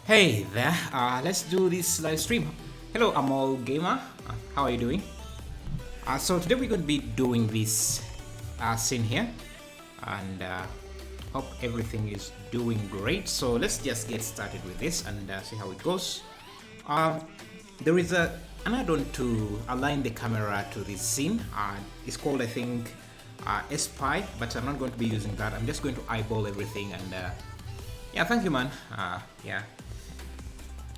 Hey there, let's do this live stream. Hello, Amal Gamer. How are you doing? So today we're going to be doing this scene here, and hope everything is doing great. So let's just get started with this and see how it goes. There is an add-on to align the camera to this scene. It's called, I think, SPI, but I'm not going to be using that. I'm just going to eyeball everything and yeah, thank you, man. Yeah.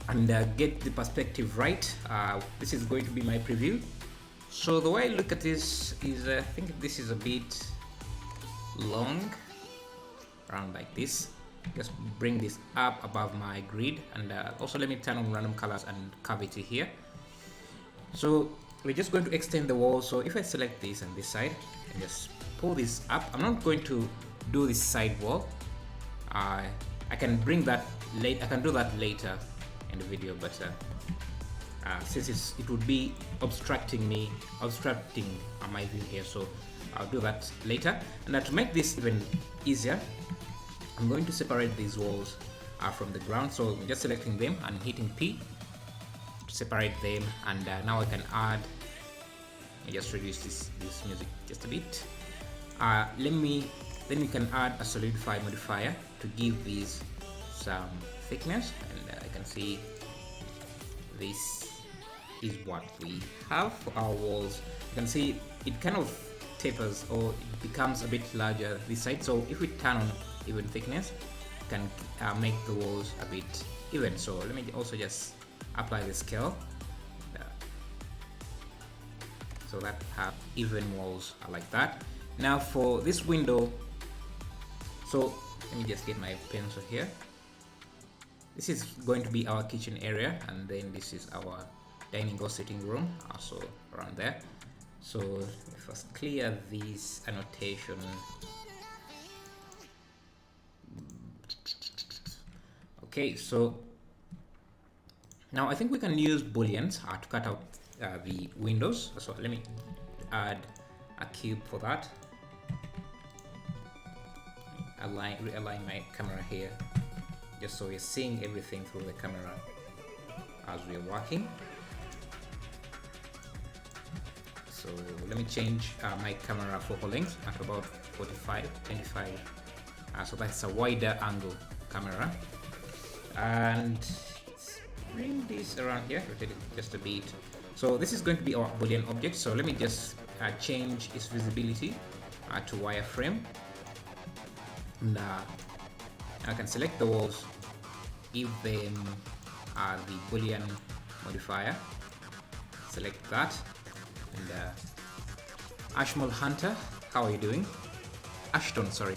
And get the perspective right. This is going to be my preview. So the way I look at this is I think this is a bit long, around like this. Just bring this up above my grid, and also let me turn on random colors and cavity here. So we're just going to extend the wall. So if I select this and this side and just pull this up, I'm not going to do this side wall. I can bring that late. I can do that later in the video, but since it would be obstructing my view here, so I'll do that later. And to make this even easier, I'm going to separate these walls from the ground. So I'm just selecting them and hitting P to separate them, and now I can add. I just reduce this music just a bit. Then we can add a Solidify Modifier to give these some thickness, and I can see this is what we have for our walls. You can see it kind of tapers, or it becomes a bit larger this side. So if we turn on even thickness, we can make the walls a bit even. So let me also just apply the scale so that have even walls like that. Now for this window, so let me just get my pencil here. This is going to be our kitchen area, and then this is our dining or sitting room, also around there. So first clear this annotation. Okay, so now I think we can use booleans to cut out the windows. So let me add a cube for that. Realign my camera here, just so we're seeing everything through the camera as we're working. So let me change my camera focal length at about 25. So that's a wider angle camera, and bring this around here, rotate it just a bit. So this is going to be our boolean object. So let me just change its visibility to wireframe, and I can select the walls, give them the boolean modifier, select that, and Ashmole Hunter, how are you doing? Ashton. So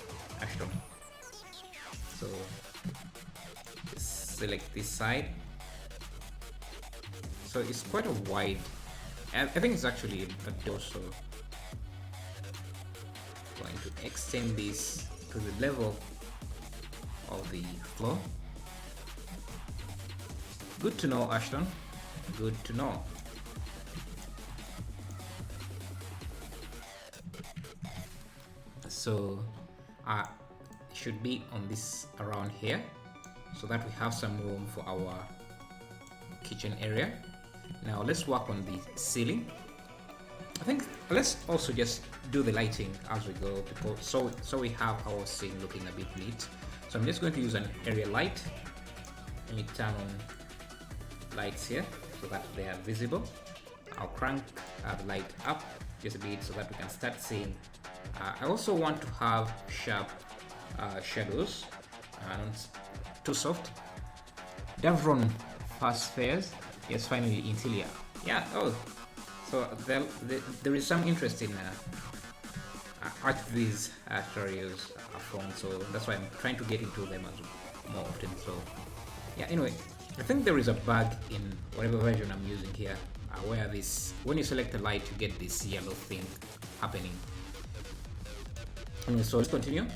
just select this side. So it's quite a wide, I think it's actually a door, so going to extend this to the level of the floor. Good to know, Ashton. Good to know. So it should be on this around here, so that we have some room for our kitchen area. Now let's work on the ceiling. I think let's also just do the lighting as we go, because so we have our scene looking a bit neat. So I'm just going to use an area light. Let me turn on lights here so that they are visible. I'll crank the light up just a bit so that we can start seeing. I also want to have sharp shadows, not too soft. Davron fast fares. Yes, finally Intilia. Yeah. Oh, so there is some interest in ArchViz tutorials phone, so that's why I'm trying to get into them more often. So yeah, anyway, I think there is a bug in whatever version I'm using here, where when you select a light, you get this yellow thing happening. Anyway, so let's continue.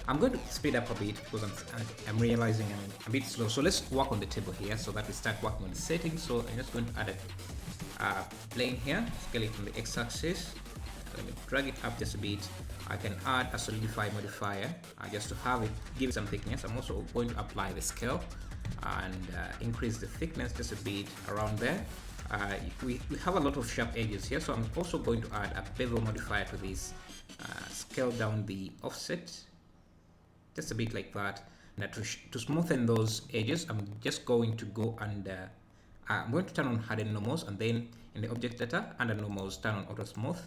I'm going to speed up a bit because I'm realizing I'm a bit slow. So let's work on the table here so that we start working on the settings. So I'm just going to add a plane here, scale it on the x-axis. Let me drag it up just a bit. I can add a Solidify Modifier just to have it give some thickness. I'm also going to apply the scale and increase the thickness just a bit around there. We have a lot of sharp edges here, so I'm also going to add a bevel modifier to this. Scale down the offset just a bit like that. Now to smoothen those edges, I'm just going to go and I'm going to turn on harden normals, and then in the object data under normals turn on auto smooth,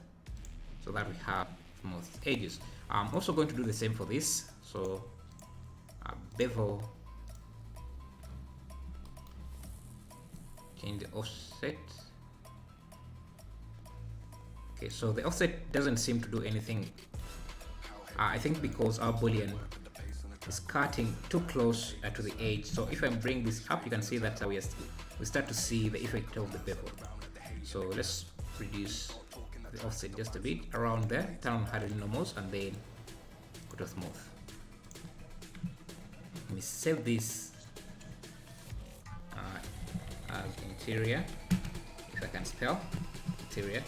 so that we have smooth edges. I'm also going to do the same for this, so bevel, change the offset. Okay, so the offset doesn't seem to do anything. I think because our boolean is cutting too close to the edge. So if I bring this up, you can see that we start to see the effect of the bevel. So let's reduce the offset just a bit around there, turn on harden normals, and then go to smooth. Let me save this as interior, if I can spell interior.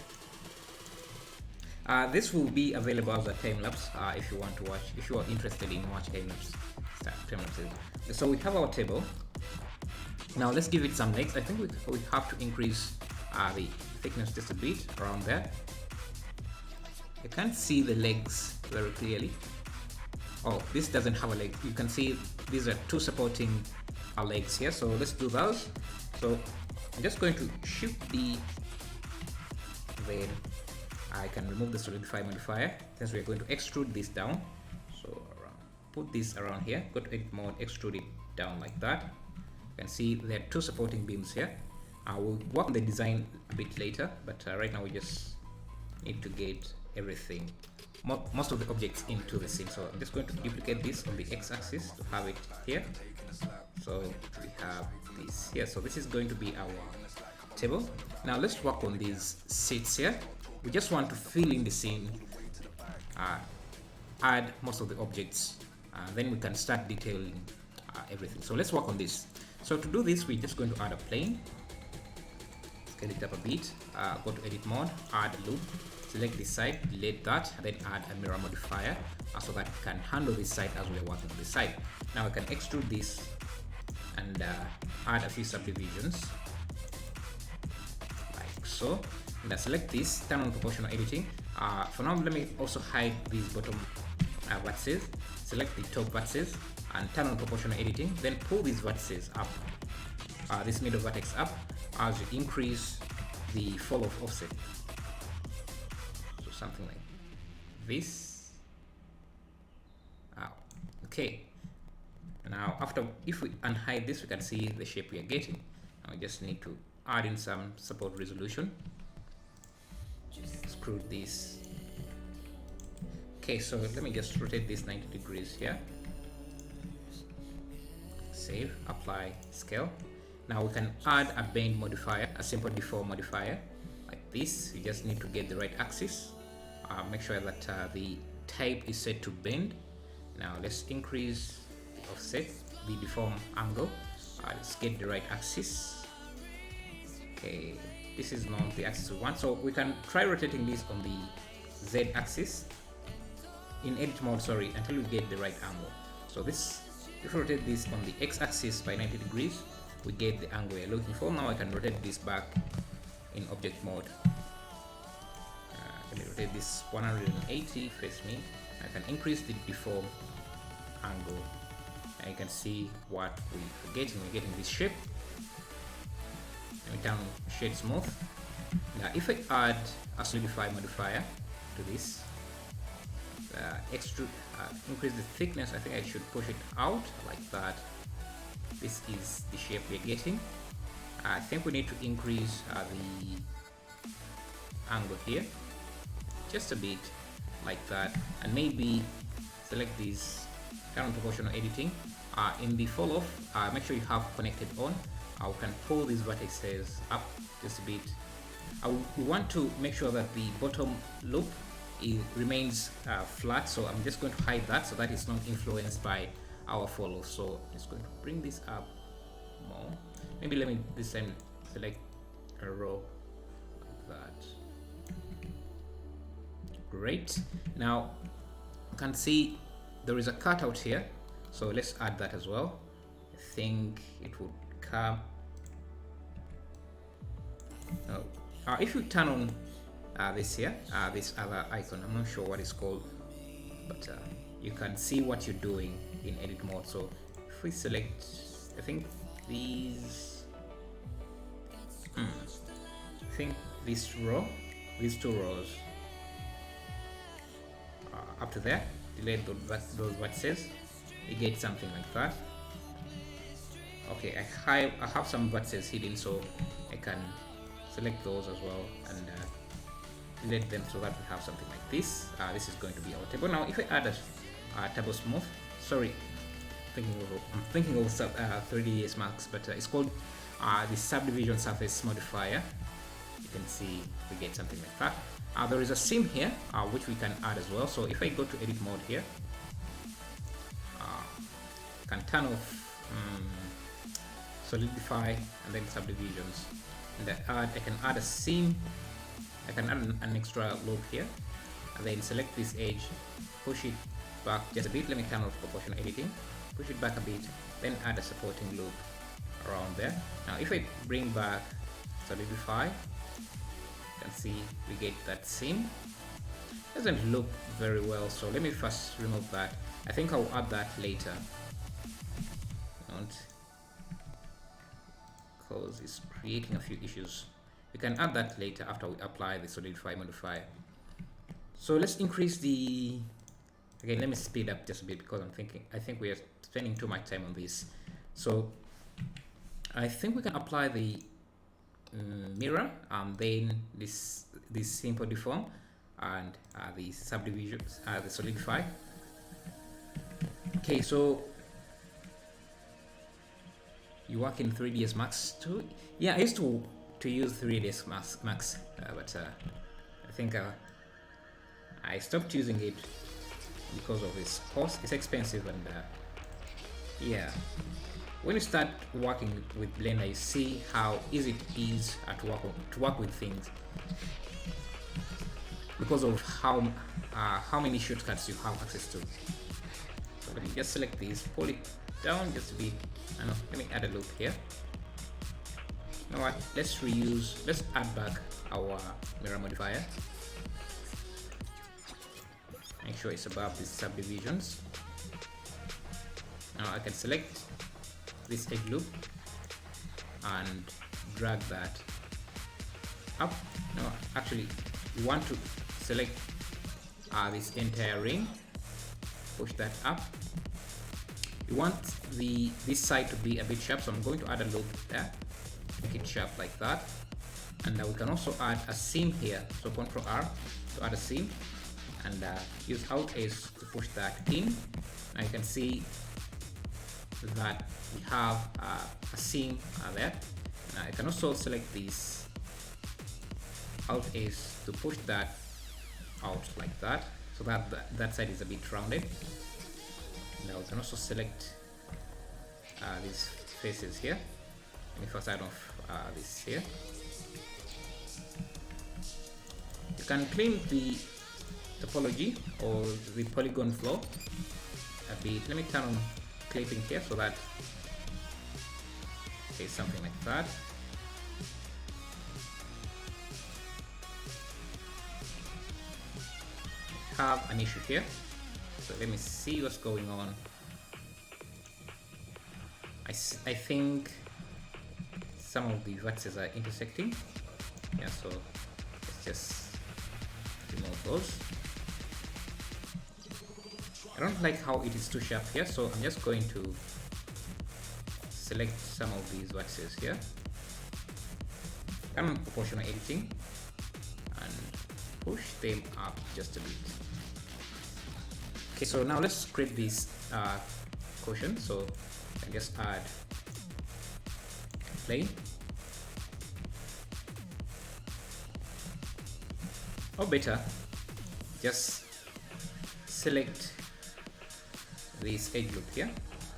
This will be available as a time lapse if you want to watch, if you are interested in watching time lapses. So we have our table. Now let's give it some legs. I think we have to increase the thickness just a bit around there. You can't see the legs very clearly. Oh, this doesn't have a leg. You can see these are two supporting legs here. So let's do those. So I'm just going to shift D, then I can remove the Solidify modifier since we're going to extrude this down. So put this around here, go to edit mode, extrude it down like that. You can see there are two supporting beams here. We'll work on the design a bit later, but right now we just need to get everything, most of the objects into the scene. So I'm just going to duplicate this on the x-axis to have it here. So we have this here. So this is going to be our table. Now let's work on these seats here. We just want to fill in the scene, add most of the objects, then we can start detailing everything. So let's work on this. So to do this, we're just going to add a plane, scale it up a bit, go to edit mode, add a loop, select this side, delete that, then add a mirror modifier so that it can handle this side as we're working on this side. Now I can extrude this and add a few subdivisions like so. And I select this, turn on proportional editing. For now, let me also hide these bottom vertices. Select the top vertices and turn on proportional editing. Then pull these vertices up, this middle vertex up, as you increase the fall of offset. So something like this. Okay. Now, if we unhide this, we can see the shape we are getting. Now we just need to add in some support resolution. Extrude this. Okay, so let me just rotate this 90 degrees here. Save, apply, scale. Now we can add a bend modifier, a simple deform modifier like this. You just need to get the right axis. Make sure that the type is set to bend. Now let's increase the offset, the deform angle. Let's get the right axis. Okay. This is not the axis we want, so we can try rotating this on the Z axis in edit mode, until we get the right angle. So this, if we rotate this on the X axis by 90 degrees, we get the angle we're looking for. Now I can rotate this back in object mode. Let me rotate this 180, face me. I can increase the deform angle, and you can see what we're getting. We're getting this shape. Down shade smooth. Now if I add a Solidify modifier to this, extrude, increase the thickness, I think I should push it out like that. This is the shape we're getting. I think we need to increase the angle here just a bit like that, and maybe select this, turn on proportional editing. In the fall off, make sure you have connected on. I can pull these vertices up just a bit. We want to make sure that the bottom loop remains flat, so I'm just going to hide that so that it's not influenced by our follow. So I'm just going to bring this up more. Maybe let me this time select a row like that. Great. Now you can see there is a cutout here, so let's add that as well. I think it would come. No. If you turn on this here, this other icon, I'm not sure what it's called, but you can see what you're doing in edit mode. So if we select, I think these, I think this row, these two rows, up to there, delete those vertices, you get something like that. Okay, I have some vertices hidden, so I can select those as well and delete them, so that we have something like this. This is going to be our table. Now if I add a table smooth, sorry, I'm thinking of 3ds Max, but it's called the Subdivision Surface Modifier. You can see we get something like that. There is a seam here which we can add as well. So if I go to edit mode here, I can turn off solidify and then subdivisions, and I can add a seam. I can add an extra loop here, and then select this edge, push it back just a bit. Let me turn off proportional editing, push it back a bit, then add a supporting loop around there. Now if I bring back solidify, you can see we get that seam. Doesn't look very well, so let me first remove that. I think I'll add that later, because it's creating a few issues. We can add that later after we apply the Solidify modifier. So let's increase the, again, let me speed up just a bit because I think we are spending too much time on this. So I think we can apply the mirror, then this simple deform, and the subdivisions, the solidify. Okay, so you work in 3ds Max too? Yeah, I used to use 3ds Max, but I think I stopped using it because of its cost. It's expensive, and yeah, when you start working with Blender, you see how easy it is to work with things because of how many shortcuts you have access to. So let me just select this, pull it down just a bit, and let me add a loop here. You know what? Let's add back our mirror modifier. Make sure it's above these subdivisions. Now I can select this edge loop and drag that up. No, actually, you want to select this entire ring, push that up. You want this side to be a bit sharp, so I'm going to add a loop there, make it sharp like that. And we can also add a seam here, so Ctrl R to add a seam, and use Alt S to push that in. Now you can see that we have a seam there. Now I can also select this, Alt S to push that out like that, so that side is a bit rounded. Now we can also select these faces here. Let me first add off this here. You can clean the topology or the polygon flow a bit. Let me turn on clipping here so that okay, something like that. Have an issue here, so let me see what's going on. I think some of the vertices are intersecting. Yeah, so let's just remove those. I don't like how it is too sharp here, so I'm just going to select some of these vertices here. Come on proportional editing and push them up just a bit. Okay, so now let's create this quotient. So I just add plane, or better, just select this edge loop here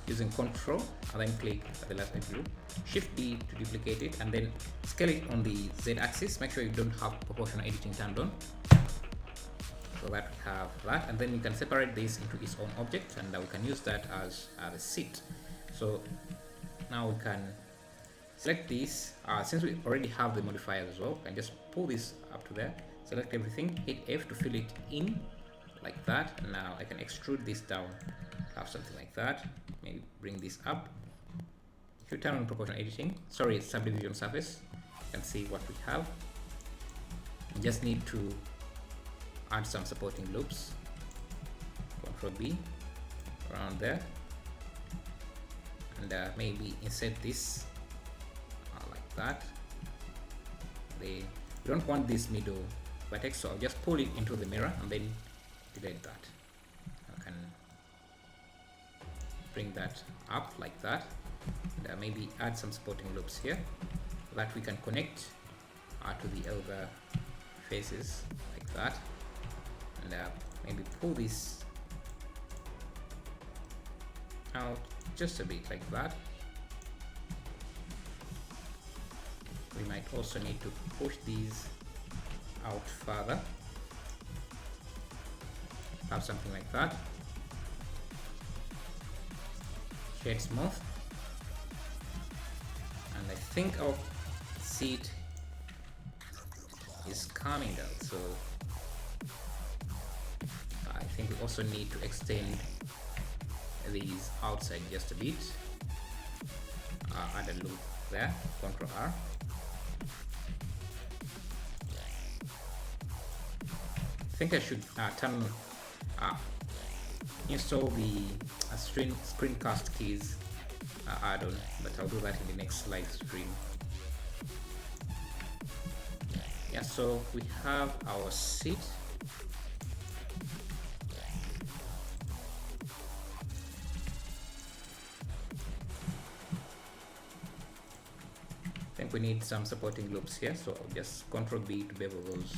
using Ctrl and then click at the last edge loop, Shift D to duplicate it, and then scale it on the Z axis. Make sure you don't have proportional editing turned on, so that we have that, and then you can separate this into its own object, and we can use that as the seat. So Now we can select this. Since we already have the modifiers as well, we can just pull this up to there, select everything, hit F to fill it in like that. Now I can extrude this down, have something like that. Maybe bring this up. If you turn on proportional editing, sorry, subdivision surface, you can see what we have. You just need to add some supporting loops. Control B around there, and maybe insert this like that. We don't want this middle vertex, so I'll just pull it into the mirror and then delete that. I can bring that up like that, and maybe add some supporting loops here that we can connect to the other faces like that, and maybe pull this out just a bit like that. We might also need to push these out further, have something like that. Shade smooth, and I think our seat is coming out, so I think we also need to extend these outside just a bit. Add a loop there, Ctrl R. I think I should install the screencast keys add-on, but I'll do that in the next live stream. Yeah, so we have our seat. I think we need some supporting loops here, so I'll just Ctrl B to bevel those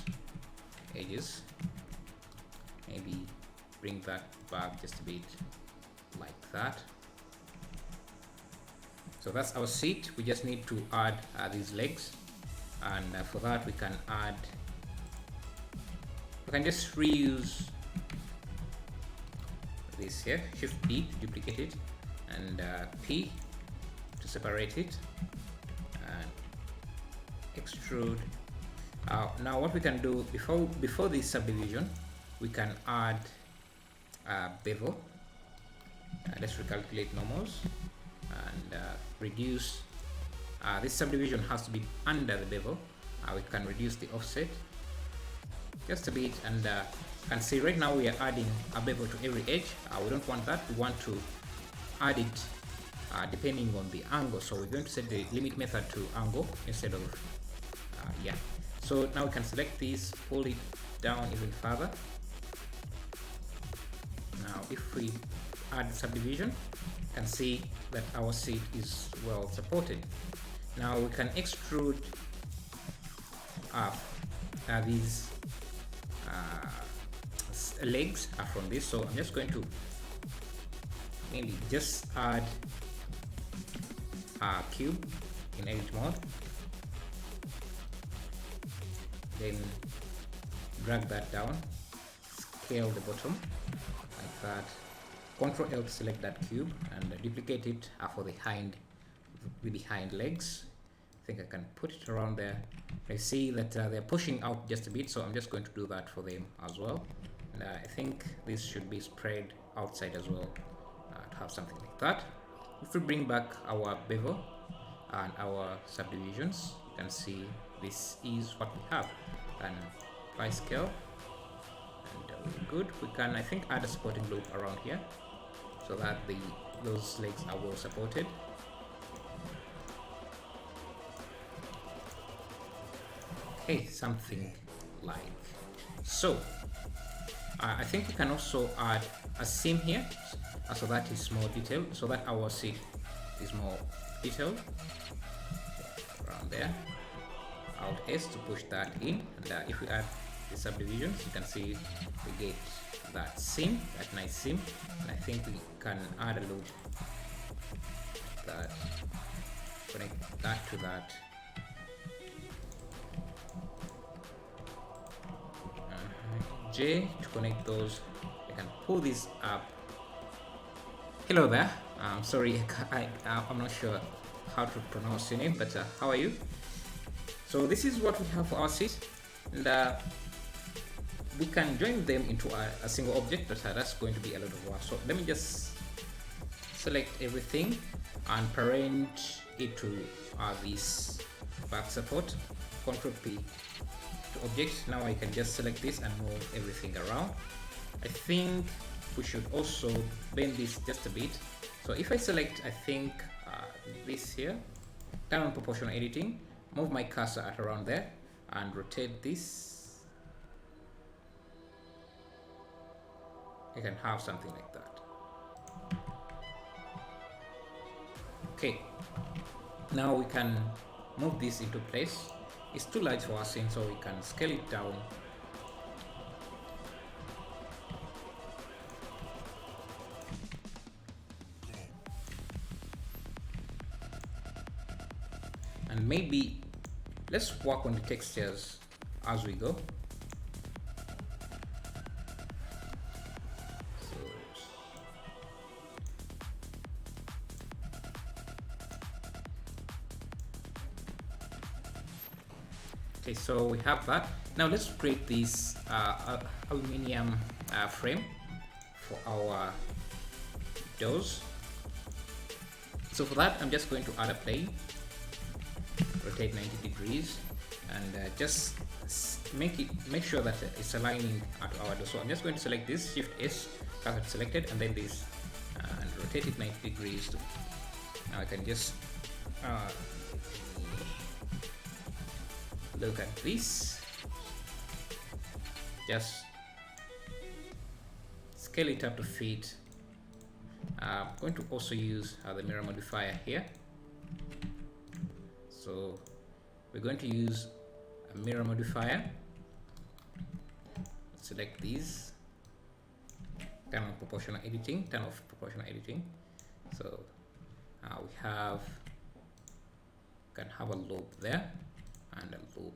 edges. Maybe bring that back just a bit like that. So that's our seat. We just need to add these legs, and for that we can just reuse this here, Shift P to duplicate it, and P to separate it, and extrude. Now what we can do before this subdivision, we can add bevel. Let's recalculate normals and reduce. This subdivision has to be under the bevel. We can reduce the offset just a bit, and you can see right now we are adding a bevel to every edge. We don't want that. We want to add it depending on the angle, so we're going to set the limit method to angle instead of yeah. So now we can select this, pull it down even further. Now if we add subdivision, you can see that our seat is well supported. Now we can extrude these legs from this, so I'm just going to maybe just add a cube in edit mode, then drag that down, scale the bottom like that, Ctrl L to select that cube, and duplicate it for the hind legs. I think I can put it around there. I see that they're pushing out just a bit, so I'm just going to do that for them as well. And I think this should be spread outside as well, to have something like that. If we bring back our bevel and our subdivisions, you can see this is what we have. And apply scale, and we're good. We can, I think, add a supporting loop around here so that those legs are well supported. Okay, something like so. I think we can also add a seam here, so that is more detailed, so that our seat is more detailed around there. Alt S to push that in, and if we add the subdivisions, you can see we get that seam, that nice seam, and I think we can add a loop that connect that to that. J to connect those. I can pull this up Hello there. Sorry, I'm not sure how to pronounce your name, but how are you? So this is what we have for our seats, and we can join them into a single object, but that's going to be a lot of work. So let me just select everything and parent it to this back support. Control P to object. Now I can just select this and move everything around. I think we should also bend this just a bit. So if I select, I think this here, turn on proportional editing, move my cursor at around there and rotate this, I can have something like that. Okay, now we can move this into place. It's too large for our scene, so we can scale it down. And maybe let's work on the textures as we go. Okay, so we have that. Now let's create this aluminium frame for our doors. So for that, I'm just going to add a plane, rotate 90 degrees, and just make sure that it's aligning to our door. So I'm just going to select this, Shift S, have it selected, and then this, and rotate it 90 degrees. Now I can just look at this, just scale it up to fit. I'm going to also use the mirror modifier here. So we're going to use a mirror modifier. Select these, turn on proportional editing, turn off proportional editing. So we can have a loop there and a loop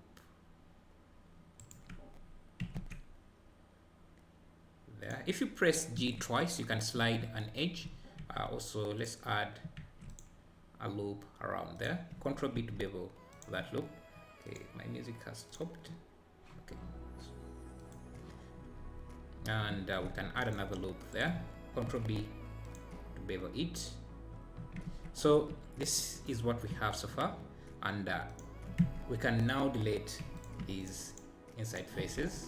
there. If you press G twice, you can slide an edge. Also, let's add a loop around there. Control B to bevel that loop. Okay, my music has stopped. Okay, and we can add another loop there. Control B to bevel it. So this is what we have so far, and we can now delete these inside faces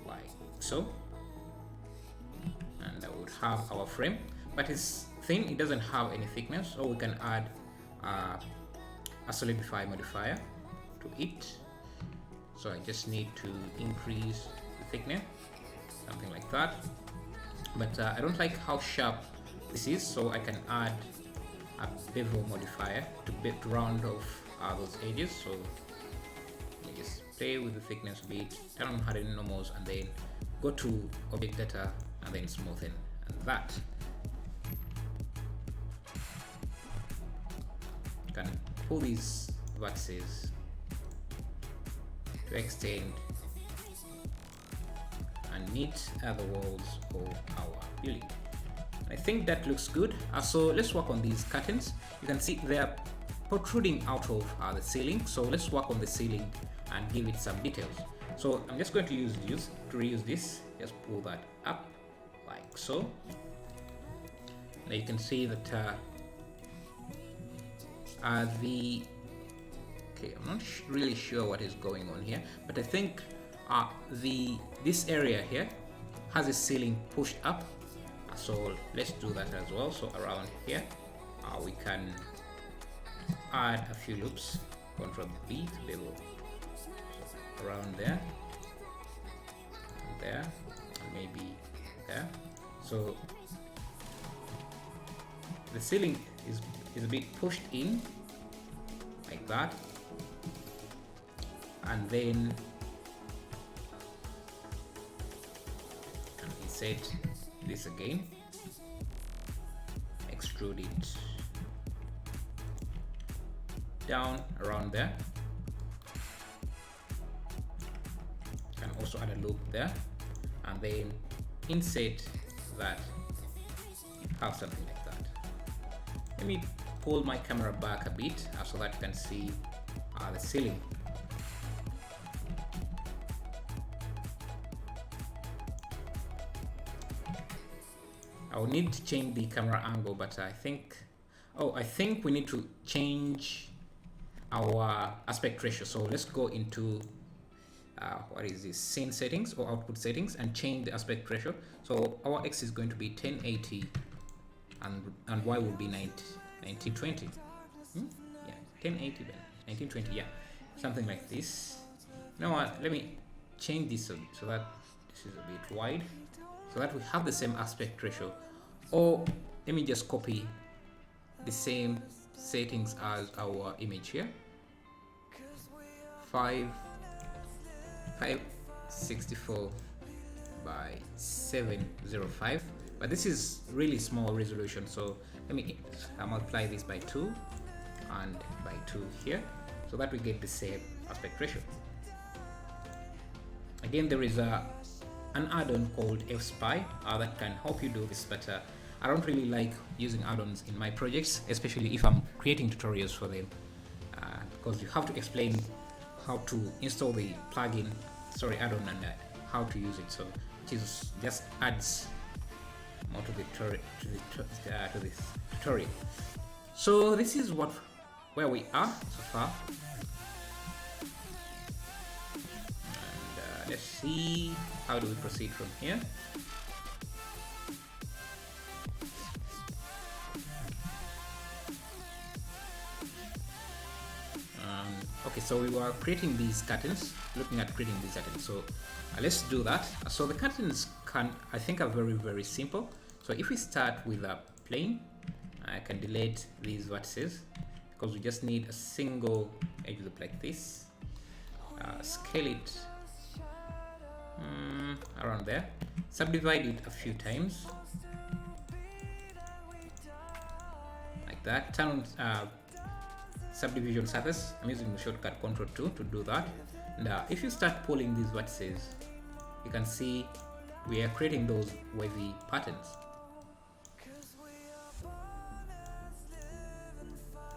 like so, and I would have our frame, but it's thin, it doesn't have any thickness, so we can add a Solidify modifier to it. So I just need to increase the thickness, something like that, but I don't like how sharp this is, so I can add a bevel modifier to round off those edges. So let me just play with the thickness a bit, turn on harden normals, and then go to object data and then smoothen, and that you can pull these vertices to extend and meet the walls of our building. I think that looks good. So let's work on these curtains. You can see they are protruding out of the ceiling, so let's work on the ceiling and give it some details. So I'm just going to reuse this, just pull that up like so. Now you can see that okay, I'm not really sure what is going on here, but I think this area here has a ceiling pushed up, so let's do that as well. So around here we can add a few loops. Control B to bevel around there and there and maybe there. So the ceiling is a bit pushed in like that, and then insert this again, extrude it down around there, can also add a loop there, and then insert that have something like that. Let me pull my camera back a bit so that you can see the ceiling. I will need to change the camera angle, but I think we need to change our aspect ratio. So let's go into what is this, scene settings or output settings, and change the aspect ratio. So our X is going to be 1080 and Y will be 1920. Yeah, 1080 then 1920, yeah, something like this. You know what, let me change this so that this is a bit wide, so that we have the same aspect ratio. Or let me just copy the same settings as our image here. 564 by 705, but this is really small resolution, so let me multiply this by 2 and by 2 here, so that we get the same aspect ratio. Again, there is an add-on called FSpy that can help you do this, but I don't really like using add-ons in my projects, especially if I'm creating tutorials for them, because you have to explain how to install the plugin, add-on, and how to use it. So it just adds more to the this tutorial. So this is where we are so far, and let's see how do we proceed from here. Okay, so we were creating these curtains, looking at creating these curtains. So let's do that. So the curtains I think are very, very simple. So if we start with a plane, I can delete these vertices because we just need a single edge loop like this. Scale it around there. Subdivide it a few times like that. Turn on subdivision surface. I'm using the shortcut Ctrl 2 to do that. And if you start pulling these vertices, you can see we are creating those wavy patterns.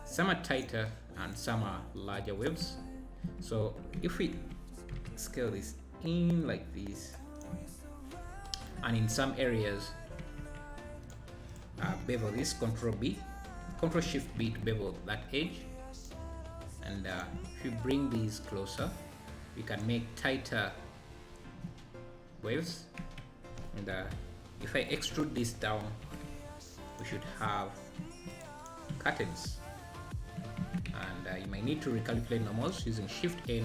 Some are tighter and some are larger waves. So if we scale this in like this, and in some areas bevel this, Ctrl Shift B to bevel that edge. And if you bring these closer, you can make tighter waves. And if I extrude this down, we should have curtains. And you might need to recalculate normals using Shift N.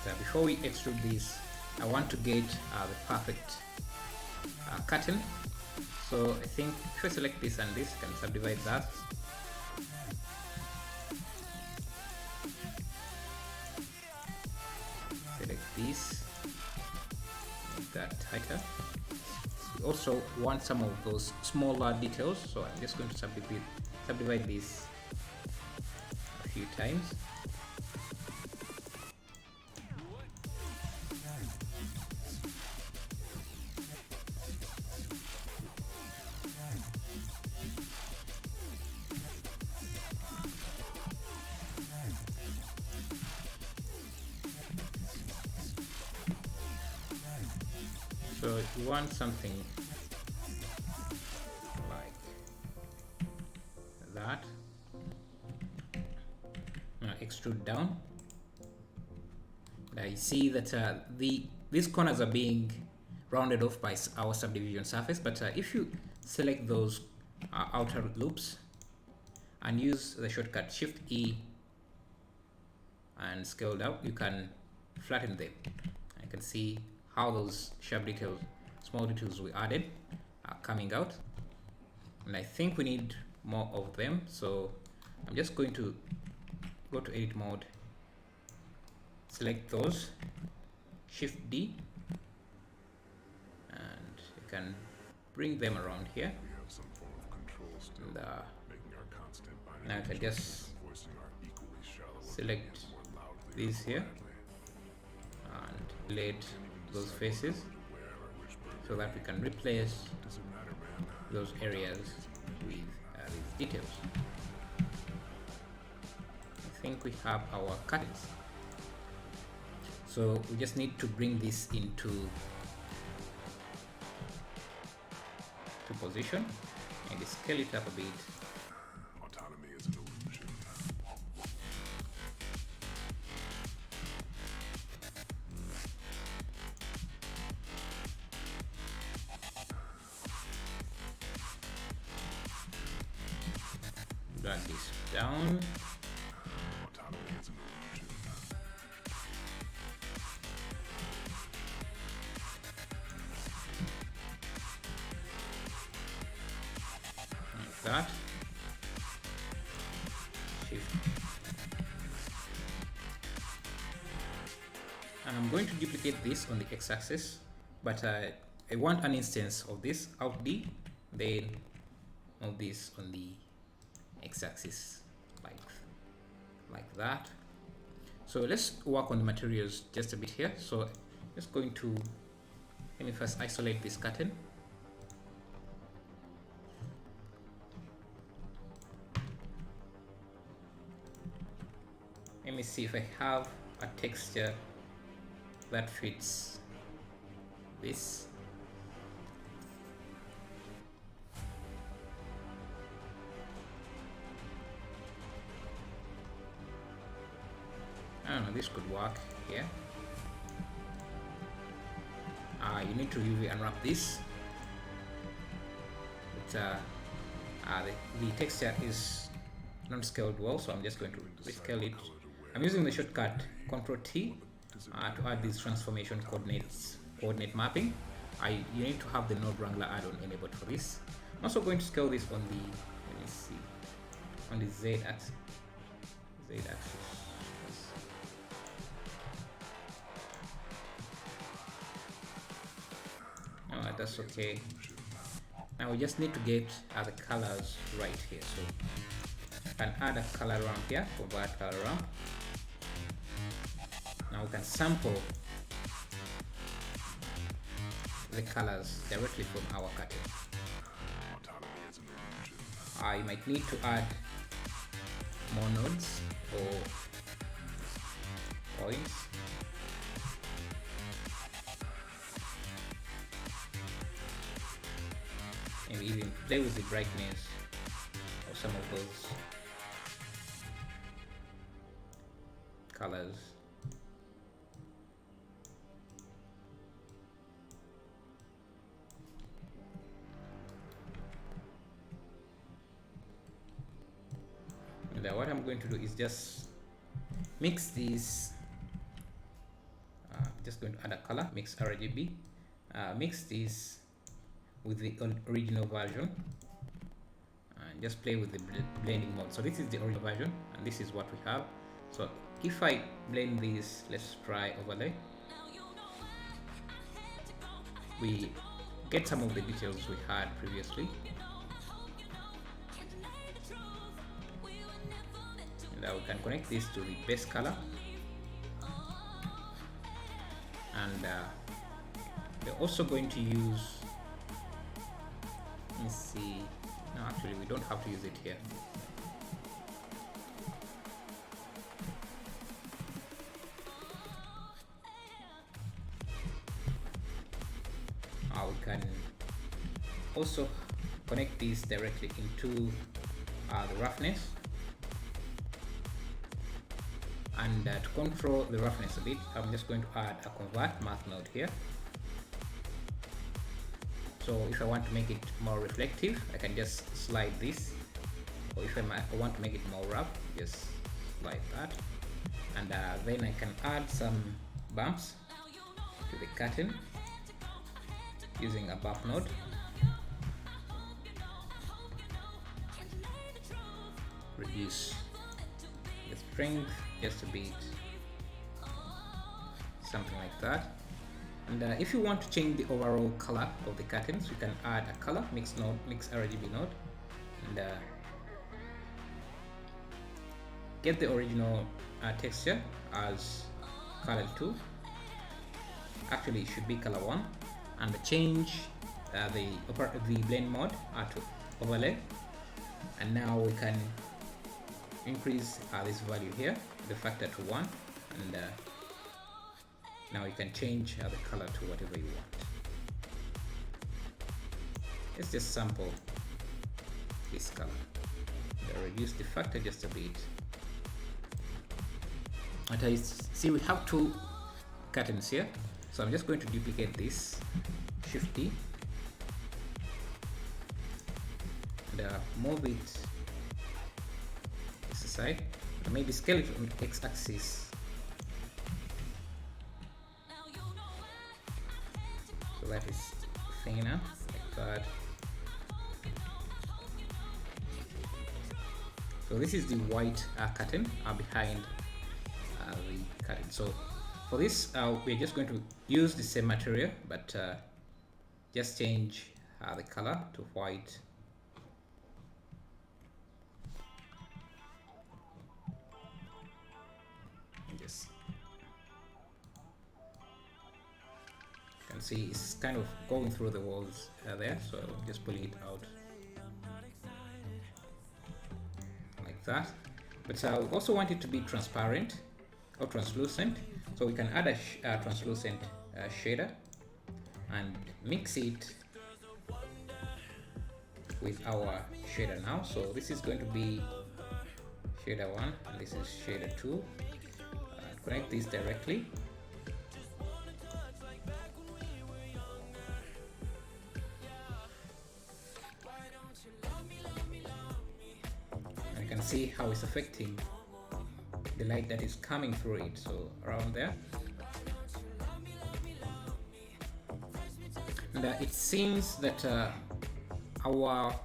And, before we extrude this, I want to get the perfect curtain. So I think if I select this and this, I can subdivide that. Select this, make that tighter. We also want some of those smaller details, so I'm just going to subdivide this a few times. So you want something like that. Now extrude down. Now you see that these corners are being rounded off by our subdivision surface, but if you select those outer loops and use the shortcut Shift E and scale down, you can flatten them. I can see how those sharp details, small details we added are coming out, and I think we need more of them. So I'm just going to go to edit mode, select those, Shift D, and you can bring them around here. And, now I can just select these here delete those faces so that we can replace those areas with these details. I think we have our curtains, so we just need to bring this into position and scale it up a bit. Autonomy is an illusion. Drag this down. Autonomy is an illusion. Like that. Shift. And I'm going to duplicate this on the x-axis, but I want an instance of this Alt D, then of this on the x-axis, like that. So let's work on the materials just a bit here. So just going to, let me first isolate this curtain. Let me see if I have a texture that fits this. I don't know, this could work here. You need to UV unwrap this. But, the texture is not scaled well, so I'm just going to rescale it. I'm using the shortcut Ctrl T to add this transformation coordinate mapping. You need to have the node wrangler add-on enabled for this. I'm also going to scale this on the, let me see, on the Z axis. Alright, that's okay. Now we just need to get the colors right here. So I can add a color ramp here, convert color ramp. Now we can sample the colors directly from our curtain. I might need to add more nodes or points. Maybe even play with the brightness of some of those colors. And what I'm going to do is just mix these. Just going to add a color, mix RGB, mix these with the original version, and just play with the blending mode. So this is the original version, and this is what we have. So if I blend these, let's try overlay. We get some of the details we had previously. And we can connect this to the base color. And we're also going to use, let me see, no, actually we don't have to use it here. We can also connect these directly into the roughness. And to control the roughness a bit, I'm just going to add a convert math node here. So if I want to make it more reflective, I can just slide this, or if I want to make it more rough, just slide that. And then I can add some bumps to the curtain using a bump node. Reduce the strength just a bit, something like that. And if you want to change the overall color of the curtains, you can add a color mix node, mix RGB node, and get the original texture as color 2, actually it should be color 1, and change the blend mode to overlay, and now we can increase this value here, the factor to 1, and now you can change the color to whatever you want. Let's just sample this color. Reduce the factor just a bit. And I see we have 2 curtains here, so I'm just going to duplicate this, Shift D, and move it this side, and maybe scale it on the x-axis. So that is thinner, like that. So this is the white curtain behind the curtain. So for this, we're just going to use the same material, but just change the color to white. Just you can see it's kind of going through the walls there, so I'm just pulling it out like that. But I also want it to be transparent or translucent, so we can add a translucent shader and mix it with our shader now. So this is going to be shader 1 and this is shader 2. Connect these directly. And you can see how it's affecting the light that is coming through it, so around there. And it seems that our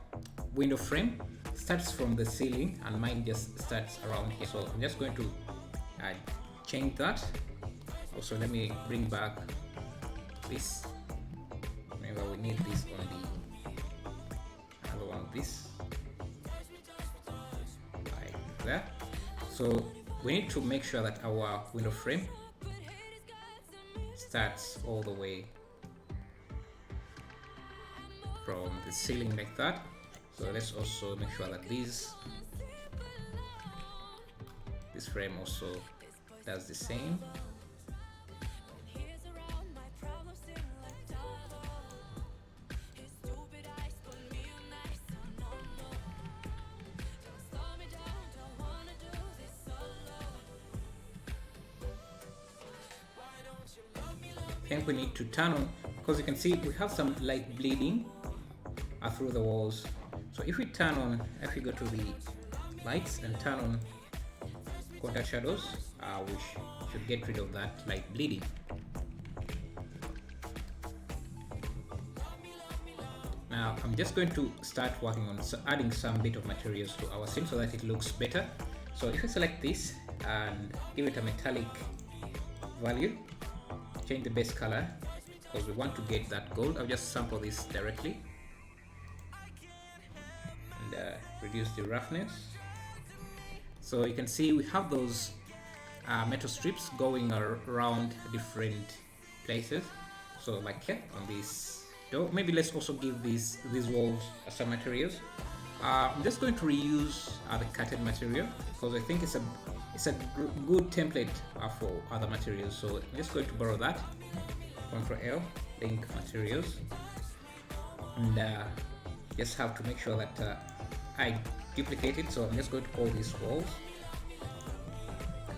window frame starts from the ceiling and mine just starts around here, so I'm just going to change that. Also, let me bring back this. Maybe we need this on the other one, this like there. So we need to make sure that our window frame starts all the way from the ceiling like that. So let's also make sure that this frame also does the same. I think we need to turn on, because you can see we have some light bleeding through the walls. So if we turn on, if we go to the lights and turn on contact shadows, we should get rid of that light bleeding. Now I'm just going to start working on adding some bit of materials to our scene so that it looks better. So if I select this and give it a metallic value, change the base color because we want to get that gold. I'll just sample this directly and reduce the roughness. So you can see we have those metal strips going around different places. So like here on this door, maybe let's also give these walls some materials. I'm just going to reuse the curtain material because I think it's a good template for other materials. So I'm just going to borrow that. Ctrl L, link materials, and just have to make sure that I duplicate it. So I'm just going to call these walls.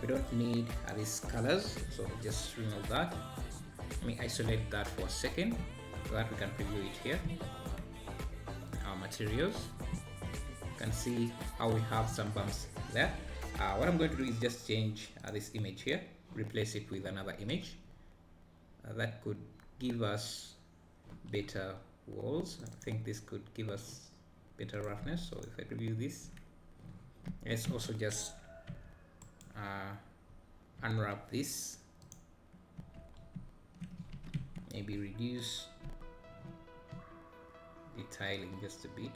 We don't need these colors, so just remove that. Let me isolate that for a second so that we can preview it here. Our materials, you can see how we have some bumps there. What I'm going to do is just change this image here, replace it with another image that could give us better walls. I think this could give us better roughness. So if I preview this, let's also just unwrap this, maybe reduce the tiling just a bit.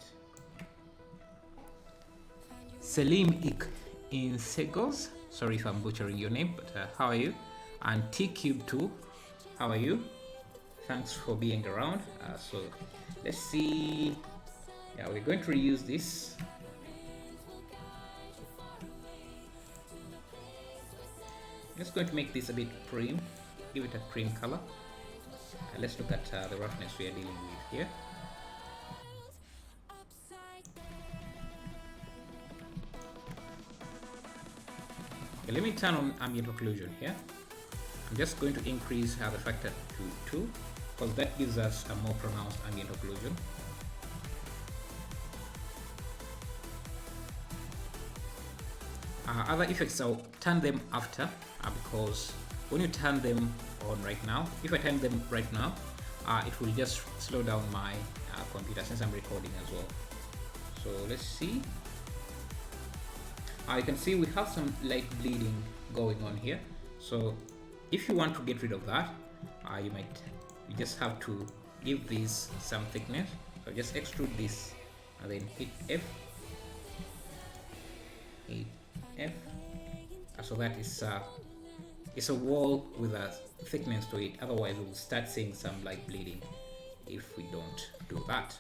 Selim Ik in Segos, sorry if I'm butchering your name, but how are you? And T-Cube 2 how are you? Thanks for being around. So let's see. Yeah, we're going to reuse this. I'm just going to make this a bit cream, give it a cream color. Let's look at the roughness we are dealing with here. Okay, let me turn on ambient occlusion here. I'm just going to increase the factor to 2 because that gives us a more pronounced ambient occlusion. Other effects, I'll turn them after because when you turn them on right now, if I turn them right now, it will just slow down my computer since I'm recording as well. So let's see. You can see we have some light bleeding going on here. So if you want to get rid of that, you just have to give this some thickness. So just extrude this and then hit F. Hit F. So that is it's a wall with a thickness to it. Otherwise, we'll start seeing some light bleeding if we don't do that.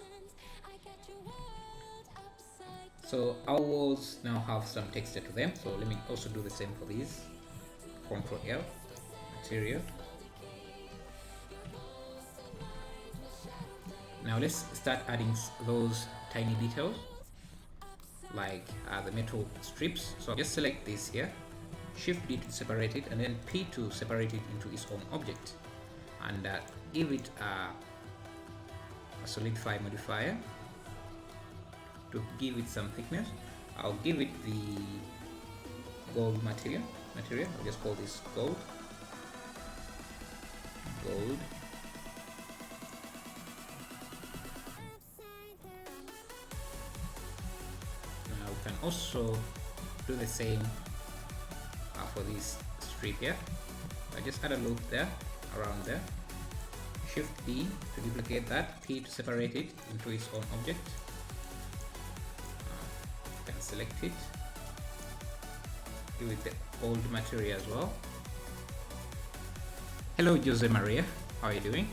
So our walls now have some texture to them. So let me also do the same for these. Ctrl L, material. Now let's start adding those tiny details like the metal strips. So just select this here, Shift D to separate it, and then P to separate it into its own object, and give it a Solidify Modifier to give it some thickness. I'll give it the gold material. I'll just call this gold. Now we can also do the same for this strip here. I just add a loop there, around there. Shift D to duplicate that, P to separate it into its own object. Can select it, give it the old material as well. Hello Jose Maria, how are you doing?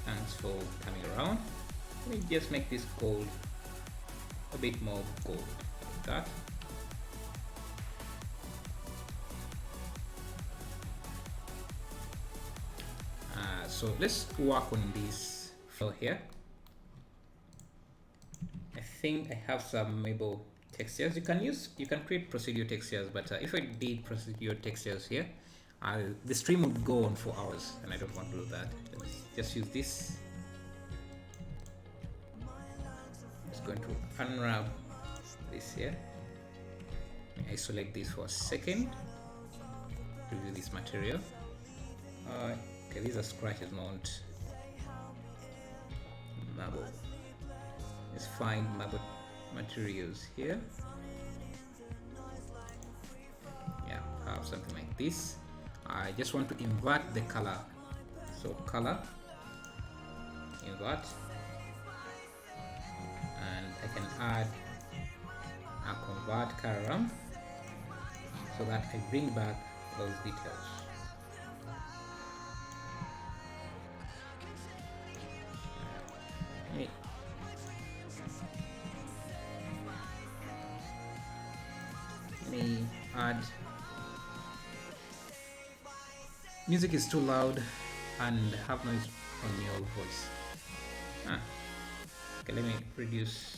Thanks for coming around. Let me just make this gold a bit more gold, like that. So let's work on this fill here. I think I have some maybe textures. You can create procedure textures, but if I did procedure textures here, the stream would go on for hours, and I don't want to do that. Let's just use this. Just going to unwrap this here. Isolate this for a second. Review this material. Okay, these are scratches, not marble. Let's find marble materials here. Yeah, I have something like this. I just want to invert the color. So color, invert, and I can add a convert color ramp so that I bring back those details. Let me add. Music is too loud and have noise on your voice. Okay, let me reduce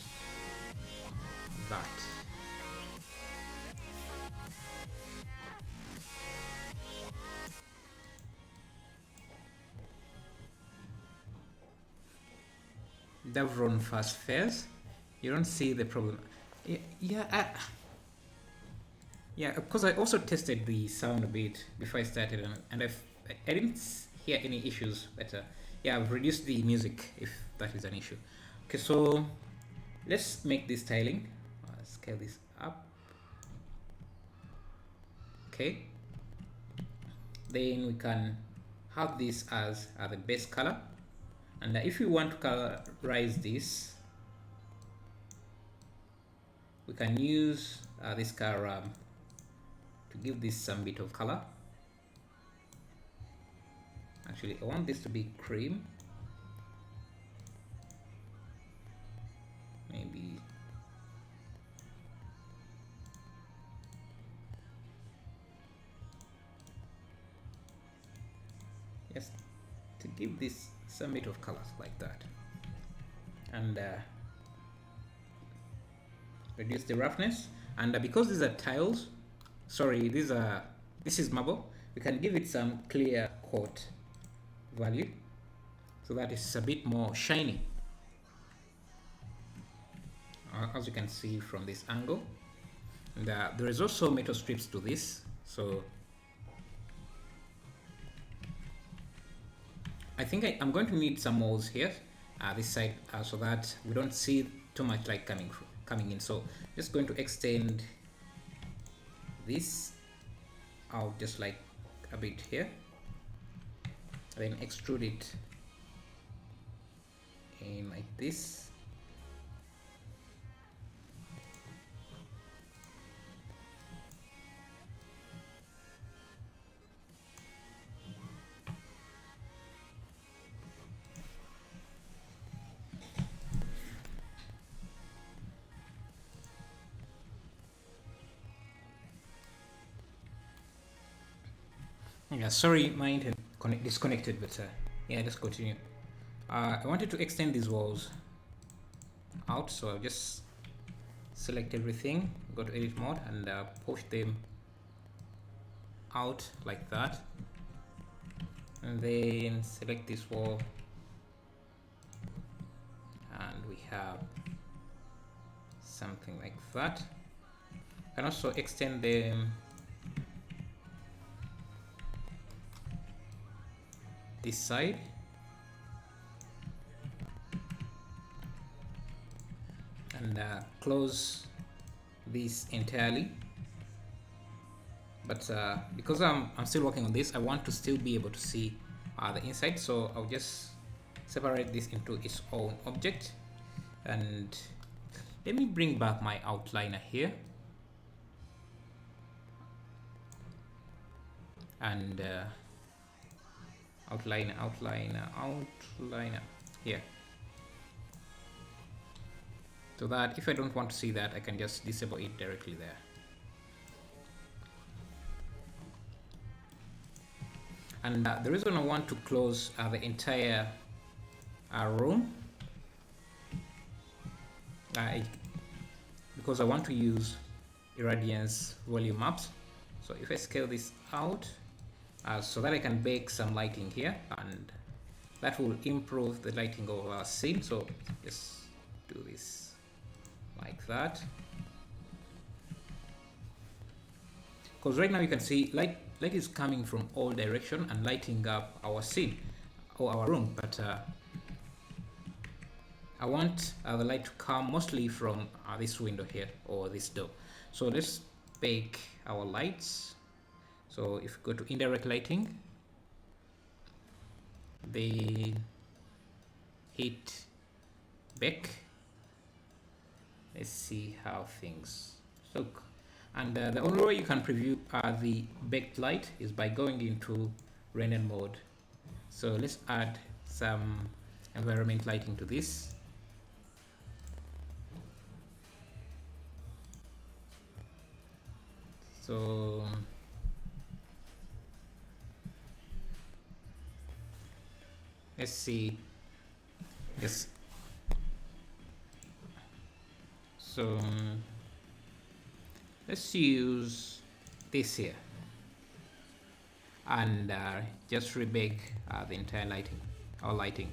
that. Davron fast fares. You don't see the problem. Yeah, because I also tested the sound a bit before I started, and I didn't hear any issues. But yeah, I've reduced the music if that is an issue. Okay, so let's make this tiling. Scale this up. Okay. Then we can have this as the base color, and if we want to colorize this, we can use this color to give this some bit of color, Actually, I want this to be cream. Maybe just to give this some bit of colors like that, and reduce the roughness. And because these are tiles, sorry, this is marble, we can give it some clear coat value so that it's a bit more shiny, as you can see from this angle. And there is also metal strips to this, so I think I'm going to need some walls here, this side, so that we don't see too much light coming in. So just going to extend this out just like a bit here, then extrude it in like this. Yeah, sorry, my internet disconnected, but yeah, let's continue. I wanted to extend these walls out, so I'll just select everything, go to edit mode, and push them out like that, and then select this wall, and we have something like that. You can also extend them this side, and close this entirely. But because I'm still working on this, I want to still be able to see the inside, so I'll just separate this into its own object. And let me bring back my outliner here, and outliner here, so that if I don't want to see that, I can just disable it directly there. And the reason I want to close the entire room, because I want to use irradiance volume maps. So if I scale this out, so that I can bake some lighting here, and that will improve the lighting of our scene. So just do this like that, because right now you can see light is coming from all direction and lighting up our scene or our room, but I want the light to come mostly from this window here or this door. So let's bake our lights. So if you go to Indirect Lighting, then hit bake. Let's see how things look. And the only way you can preview the baked light is by going into render mode. So let's add some environment lighting to this. So let's see. Yes. So let's use this here and just rebake the entire lighting or lighting.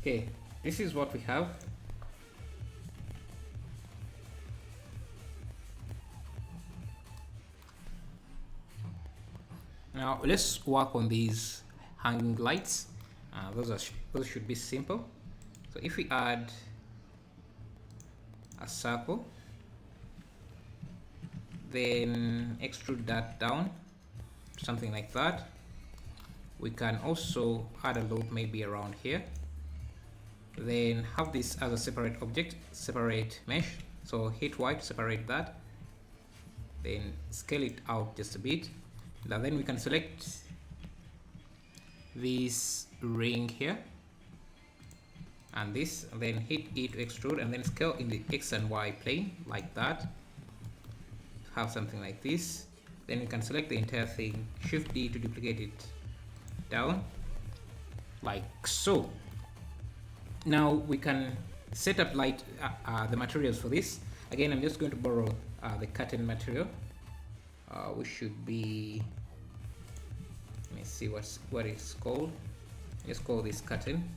Okay, this is what we have. Now let's work on these hanging lights. Those should be simple. So if we add a circle, then extrude that down something like that. We can also add a loop maybe around here, then have this as a separate object, separate mesh. So hit Y to separate that, then scale it out just a bit. And then we can select this ring here and this, and then hit E to extrude, and then scale in the X and Y plane like that. Have something like this. Then we can select the entire thing, Shift D to duplicate it down like so. Now we can set up light the materials for this. Again, I'm just going to borrow the curtain material, which should be, let me see what it's called. Let's call this curtain.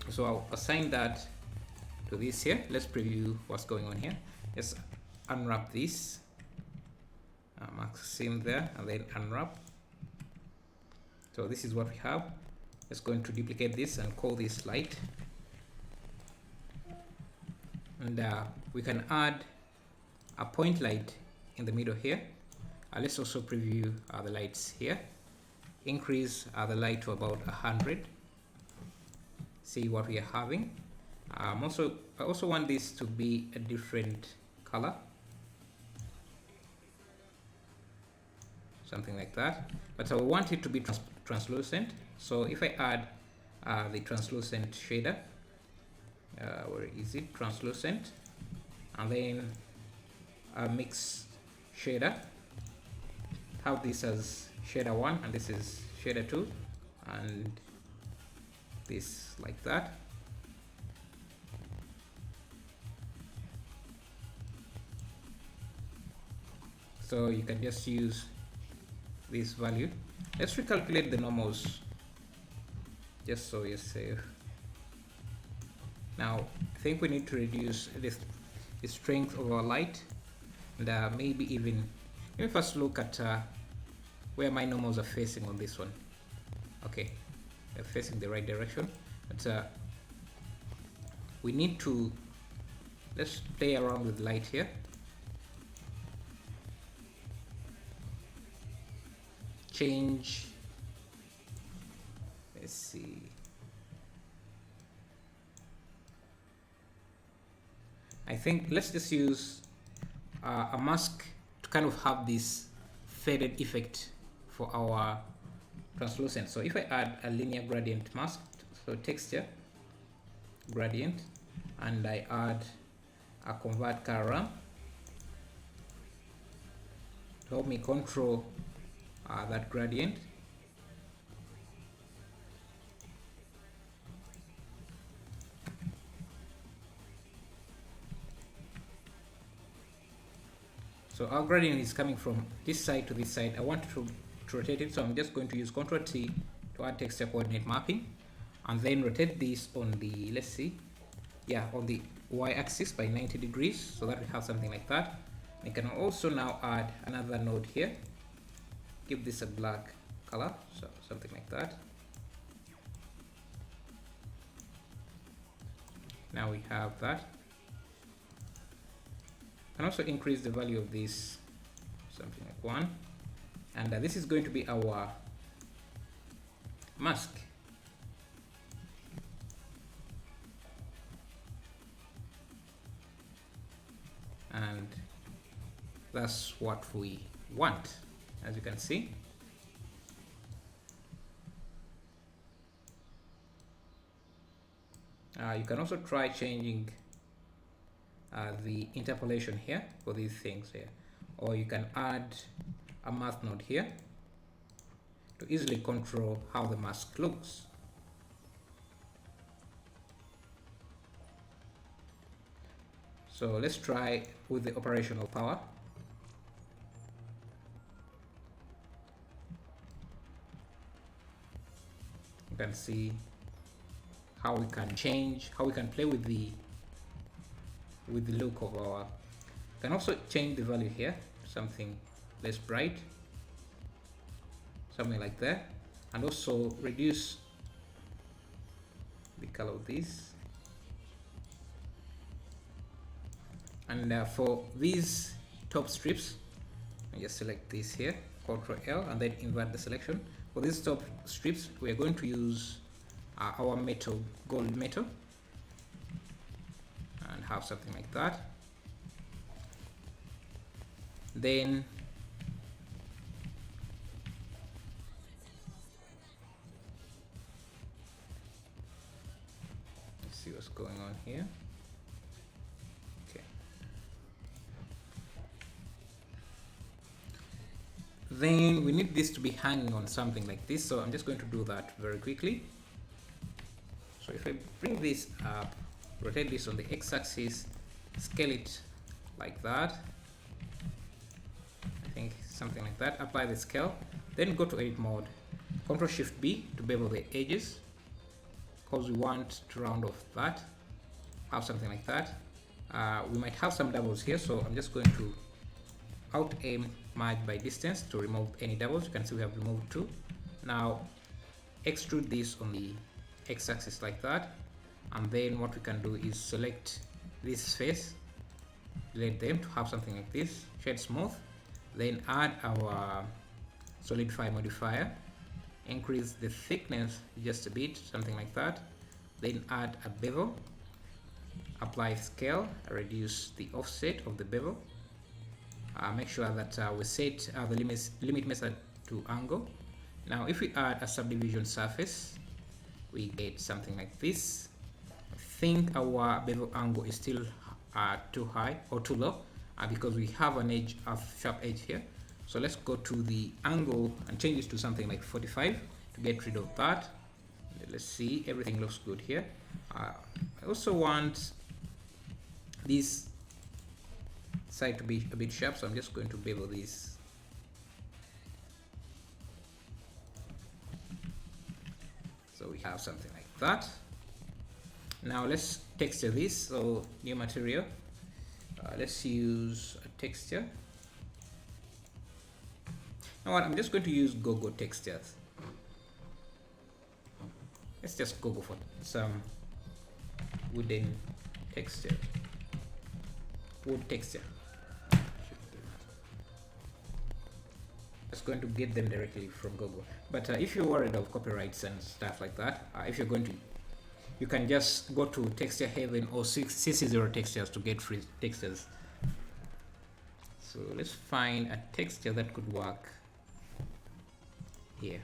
So I'll assign that to this here. Let's preview what's going on here. Let's unwrap this, maxim there, and then unwrap. So this is what we have. Let's go to duplicate this and call this light. And we can add a point light in the middle here. Let's also preview the lights here. Increase the light to about 100. See what we are having. I also want this to be a different color, something like that, but I want it to be translucent. So if I add the translucent shader, where is it, translucent, and then a mix shader, have this as shader 1 and this is shader 2, and this like that. So you can just use this value. Let's recalculate the normals just so you're safe. Now I think we need to reduce the strength of our light, and maybe even, let me first look at where my normals are facing on this one. Okay, they're facing the right direction, but we need to, let's play around with light here. Change, let's see, I think let's just use a mask to kind of have this faded effect for our translucent. So if I add a linear gradient mask, so texture gradient, and I add a convert color ramp to help me control that gradient. So our gradient is coming from this side to this side. I want to rotate it, so I'm just going to use Ctrl T to add texture coordinate mapping, and then rotate this on the, let's see, yeah, on the Y axis by 90 degrees, so that we have something like that. I can also now add another node here, give this a black color, so something like that. Now we have that. And also increase the value of this, something like 1, and this is going to be our mask. And that's what we want, as you can see. You can also try changing the interpolation here for these things here, or you can add a math node here to easily control how the mask looks. So let's try with the operational power. You can see how we can change, how we can play with the look of our. You can also change the value here, something less bright, something like that, and also reduce the color of this. And for these top strips, I just select this here, Ctrl L, and then invert the selection. For these top strips, we are going to use our metal, gold metal, and have something like that. Then let's see what's going on here. Okay. Then we need this to be hanging on something like this, so I'm just going to do that very quickly. So if I bring this up, rotate this on the x-axis, scale it like that, I think something like that, apply the scale, then go to edit mode, Ctrl Shift B to bevel the edges, because we want to round off that, have something like that. We might have some doubles here, so I'm just going to out aim merge by distance to remove any doubles. You can see we have removed 2. Now extrude this on the x-axis like that, and then what we can do is select this face, delete them to have something like this, shade smooth, then add our Solidify Modifier, increase the thickness just a bit, something like that, then add a bevel, apply scale, reduce the offset of the bevel, make sure that we set the limit method to angle. Now if we add a subdivision surface, we get something like this. I think our bevel angle is still too high or too low because we have an edge of sharp edge here. So let's go to the angle and change this to something like 45 to get rid of that. Let's see, everything looks good here. I also want this side to be a bit sharp, so I'm just going to bevel this. So we have something like that. Now let's texture this. So new material, let's use a texture. Now what, I'm just going to use go-go textures. Let's just go for some wooden texture, wood texture. It's going to get them directly from Google. But if you're worried of copyrights and stuff like that, if you're going to, you can just go to Texture Haven or CC0 textures to get free textures. So let's find a texture that could work here.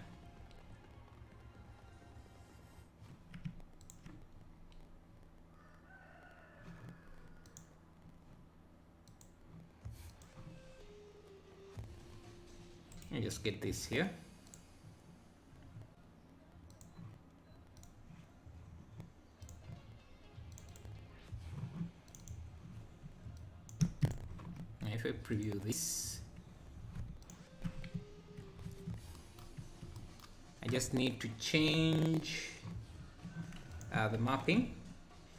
And just get this here. And if I preview this, I just need to change the mapping.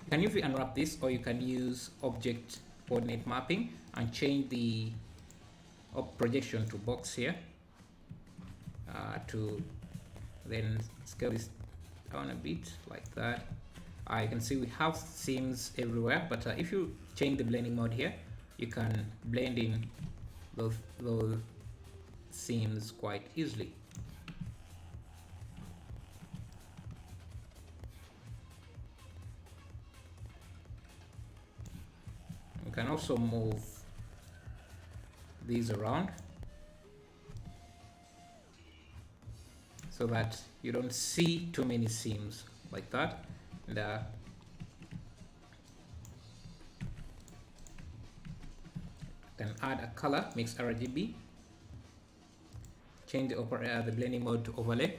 You can usually unwrap this, or you can use object coordinate mapping and change the projection to box here. To then scale this down a bit like that. You can see we have seams everywhere, but if you change the blending mode here, you can blend in those seams quite easily. You can also move these around so that you don't see too many seams like that. And then add a color, mix RGB, change the blending mode to overlay.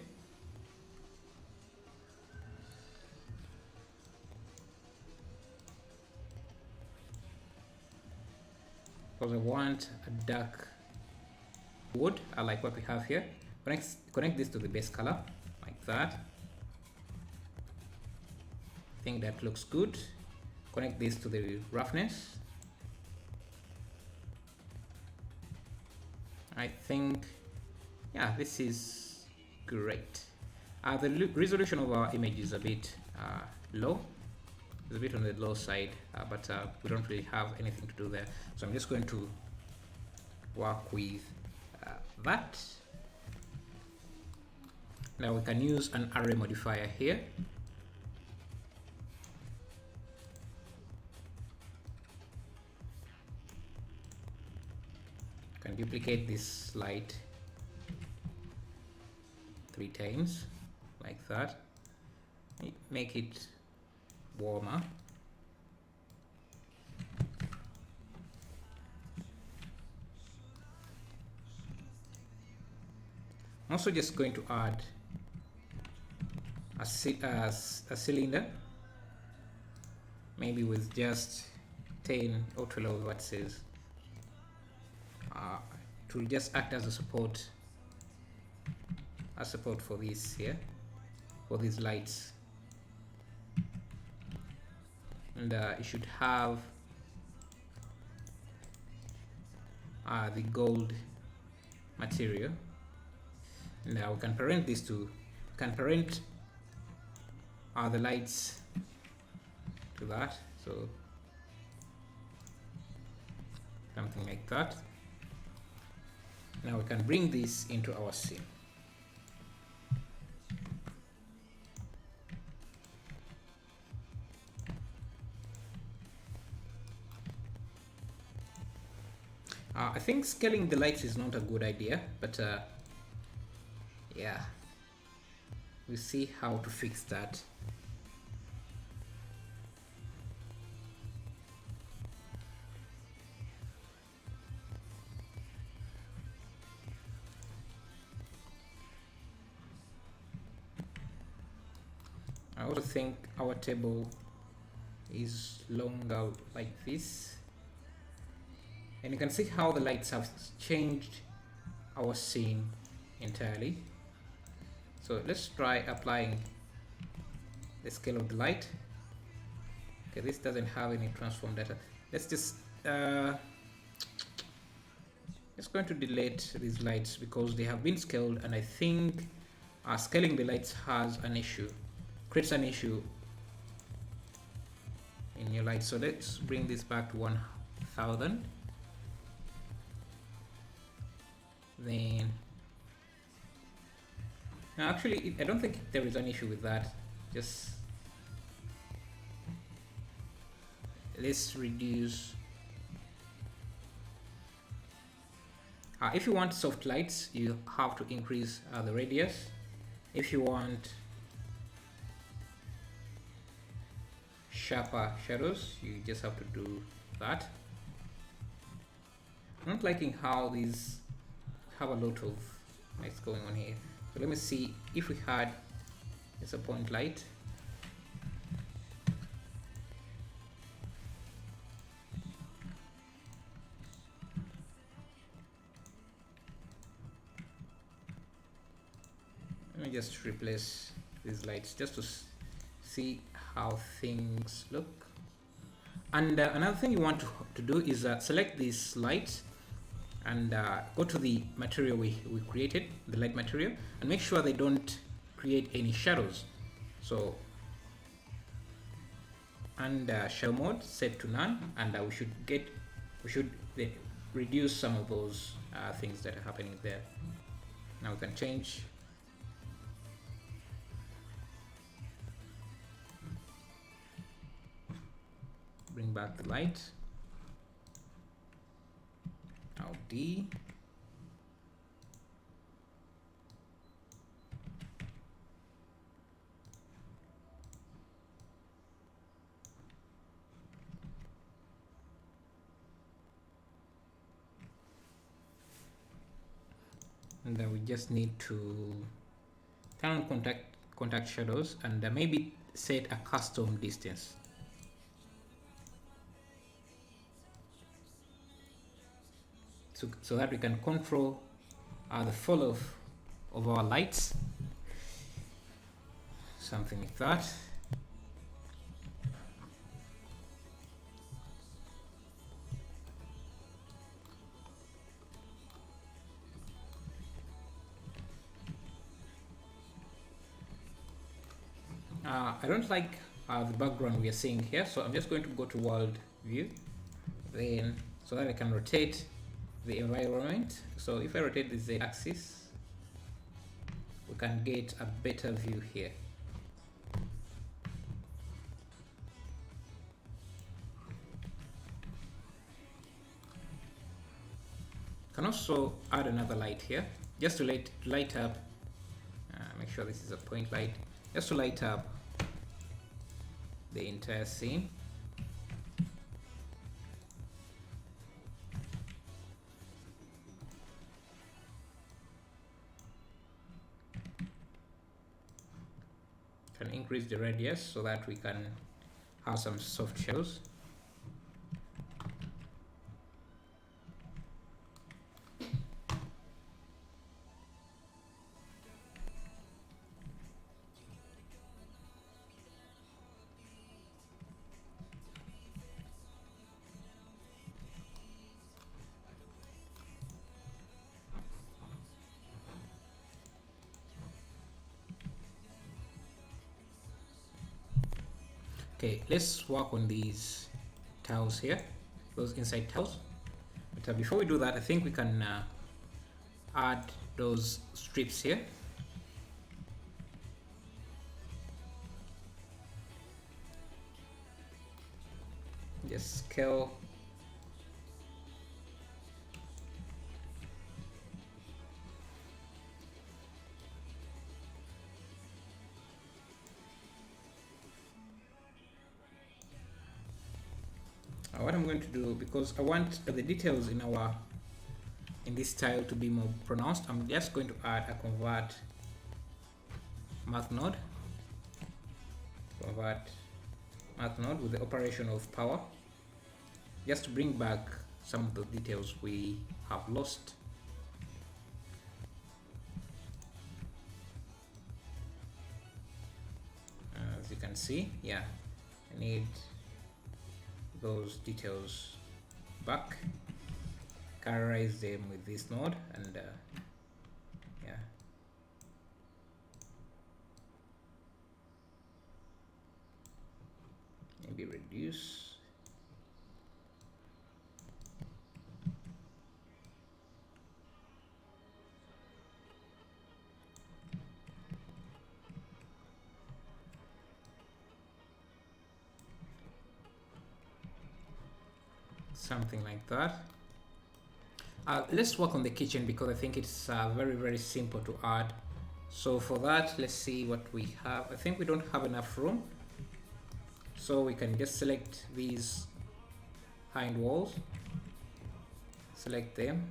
Because I want a dark wood, I like what we have here. Connect this to the base color like that. I think that looks good. Connect this to the roughness. I think, yeah, this is great. The resolution of our image is a bit low. It's a bit on the low side, but we don't really have anything to do there. So I'm just going to work with that. Now we can use an array modifier here. Can duplicate this light 3 times like that. Make it warmer. I'm also just going to add a cylinder, maybe with just 10 or 12 vertices, to just act as a support for this here, for these lights. And it should have the gold material. Now we can parent these two, the lights to that, so something like that. Now we can bring this into our scene. I think scaling the lights is not a good idea, but yeah, we'll see how to fix that. I also think our table is longer like this, and you can see how the lights have changed our scene entirely. So let's try applying the scale of the light. Okay, this doesn't have any transform data. Let's just it's going to delete these lights because they have been scaled, and I think scaling the lights has an issue, creates an issue in your light. So let's bring this back to 1000. Then actually I don't think there is an issue with that. Just let's reduce. If you want soft lights, you have to increase the radius. If you want sharper shadows, you just have to do that. I'm not liking how these have a lot of lights going on here. So let me see if we had a point light. Let me just replace these lights just to see how things look. And another thing you want to do is select these lights and go to the material we created, the light material, and make sure they don't create any shadows. So, and shadow mode set to none, and we should reduce some of those things that are happening there. Now we can change. Bring back the light. Now D. And then we just need to turn on contact shadows and maybe set a custom distance. So that we can control the fall of our lights, something like that. I don't like the background we are seeing here. So I'm just going to go to world view, then so that I can rotate the environment. So if I rotate the Z axis, we can get a better view here. Can also add another light here just to light up, make sure this is a point light, just to light up the entire scene. Can increase the radius so that we can have some soft shadows. Okay, let's work on these tiles here, those inside tiles. But before we do that, I think we can add those strips here. Just scale. What I'm going to do, because I want the details in this tile to be more pronounced, I'm just going to add a convert math node. Convert math node with the operation of power, just to bring back some of the details we have lost. As you can see, yeah, I need those details back, colorize them with this node, and yeah, maybe reduce. Something like that. Let's work on the kitchen because I think it's very simple to add. So for that, let's see what we have. I think we don't have enough room, so we can just select these hind walls, select them,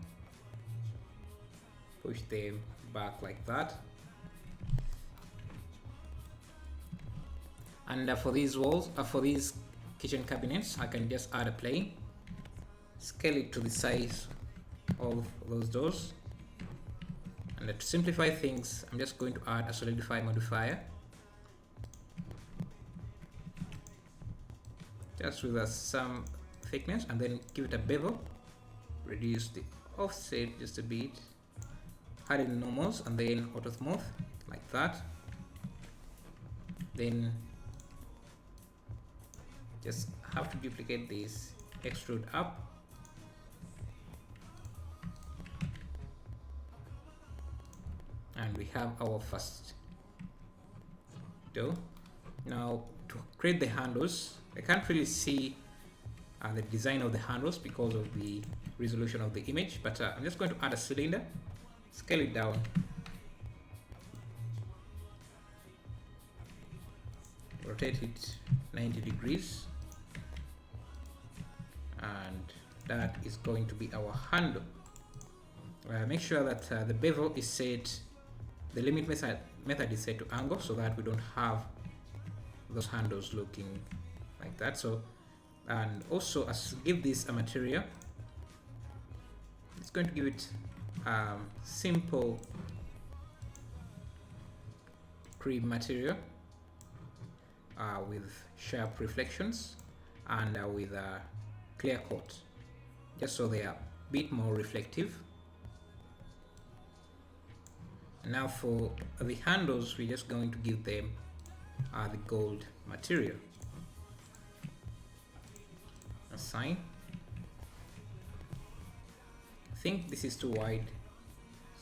push them back like that, and for these walls, for these kitchen cabinets, I can just add a plane, scale it to the size of those doors, and to simplify things, I'm just going to add a Solidify Modifier just with some thickness, and then give it a bevel, reduce the offset just a bit, add in normals, and then auto smooth like that. Then just have to duplicate this, extrude up, and we have our first door. Now to create the handles, I can't really see the design of the handles because of the resolution of the image, but I'm just going to add a cylinder, scale it down, rotate it 90 degrees, and that is going to be our handle. Make sure that the bevel is set, the limit method is set to angle, so that we don't have those handles looking like that. So, and also give this a material. It's going to give it simple cream material with sharp reflections and with a clear coat, just so they are a bit more reflective. Now for the handles, we're just going to give them the gold material. assign. I think this is too wide,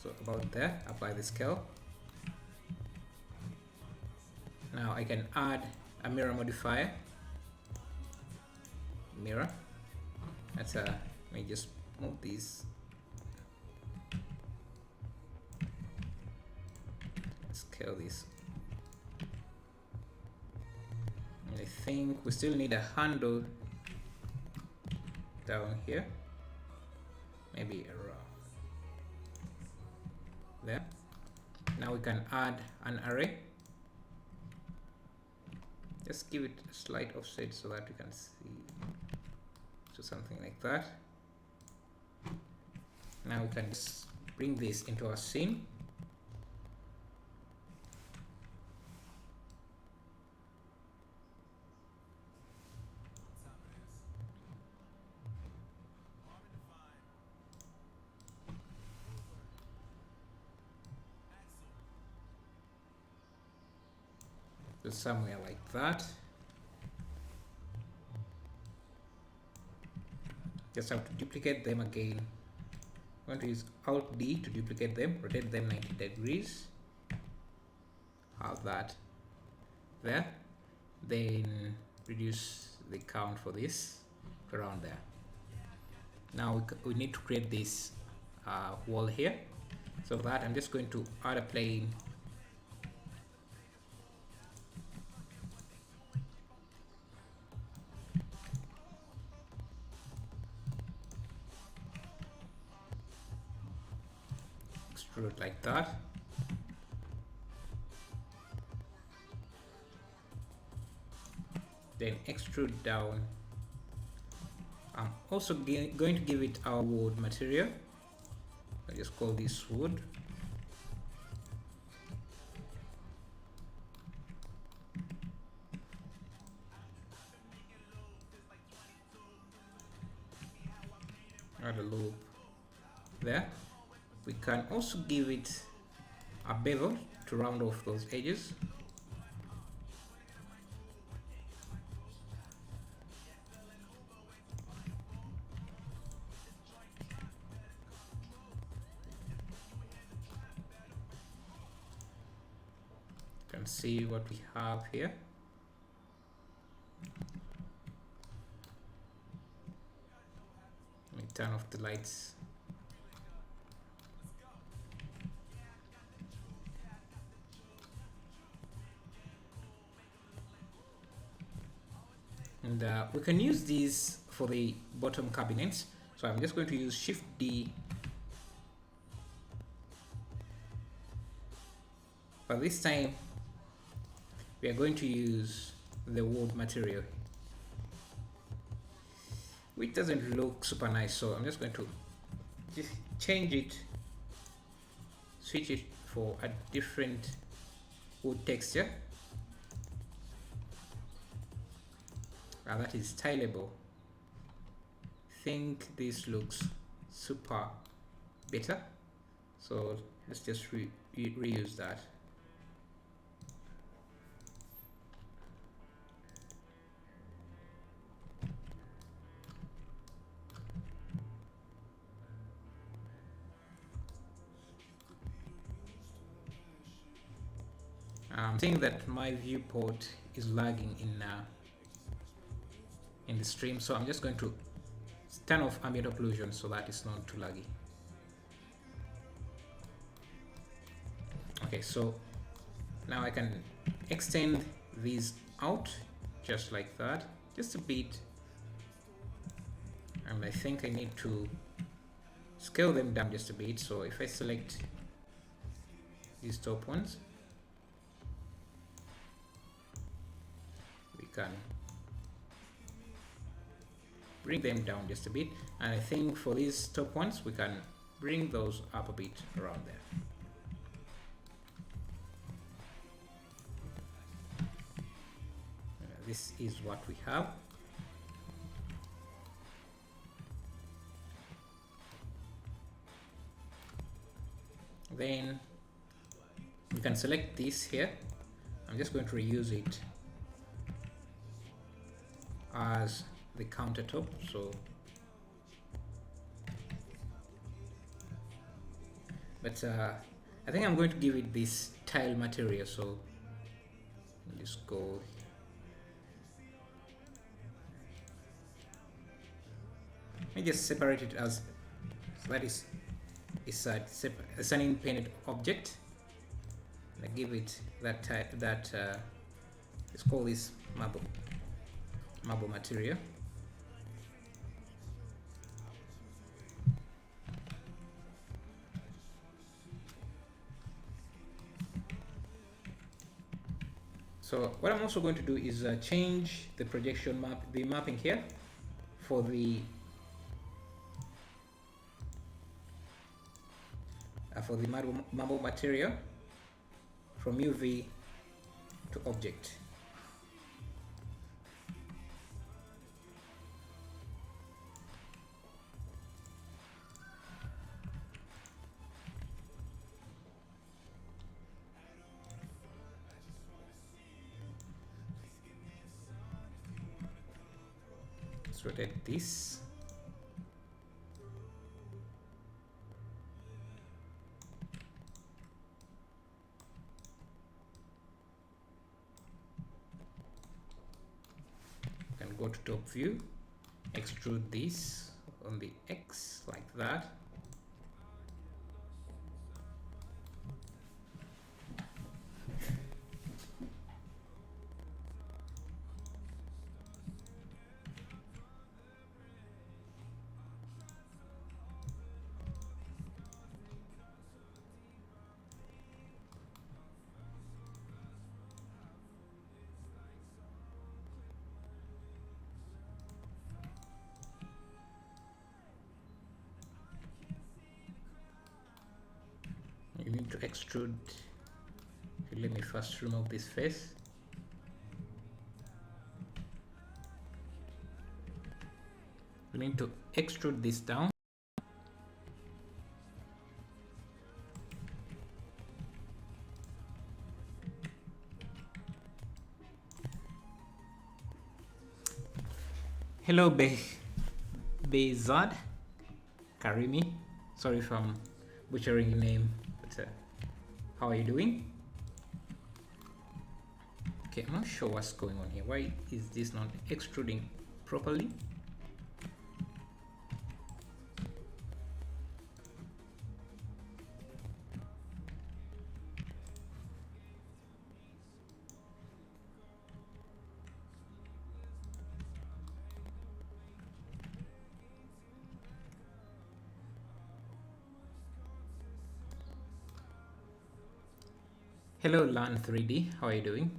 so about there. Apply the scale. Now I can add a mirror modifier. Mirror. Let me just move these. Scale this. And I think we still need a handle down here. Maybe around there. Now we can add an array. Just give it a slight offset so that you can see. So something like that. Now we can just bring this into our scene. So somewhere like that. Just have to duplicate them again. I'm going to use Alt D to duplicate them, rotate them 90 degrees. Have that there. Then reduce the count for this to around there. Now we need to create this wall here. So for that, I'm just going to add a plane. Extrude like that. Then extrude down. I'm also going to give it our wood material. I just call this wood. Add a loop there. We can also give it a bevel to round off those edges. You can see what we have here. Let me turn off the lights. And we can use these for the bottom cabinets. So I'm just going to use Shift D. But this time we are going to use the wood material, which doesn't look super nice. So I'm just going to just change it, switch it for a different wood texture. That is stylable. I think this looks super better. So let's just reuse that. I'm seeing that my viewport is lagging in the stream, so I'm just going to turn off ambient occlusion so that it's not too laggy. Okay, so now I can extend these out just like that, just a bit, and I think I need to scale them down just a bit. So if I select these top ones, we can bring them down just a bit, and I think for these top ones we can bring those up a bit around there. This is what we have. Then we can select this here. I'm just going to reuse it as the countertop. So but I think I'm going to give it this tile material, so just go let me just separate it as so that is it's an independent object. I give it that type that let's call this marble material. So what I'm also going to do is change the projection mapping here for the marble material from UV to object. Let's rotate this. And go to top view, extrude this on the X like that. You need to extrude. Let me first remove this face. We need to extrude this down. Hello Bezad Karimi. Sorry if I'm butchering your name, but how are you doing? Okay, I'm not sure what's going on here. Why is this not extruding properly? Hello Lan3D, how are you doing?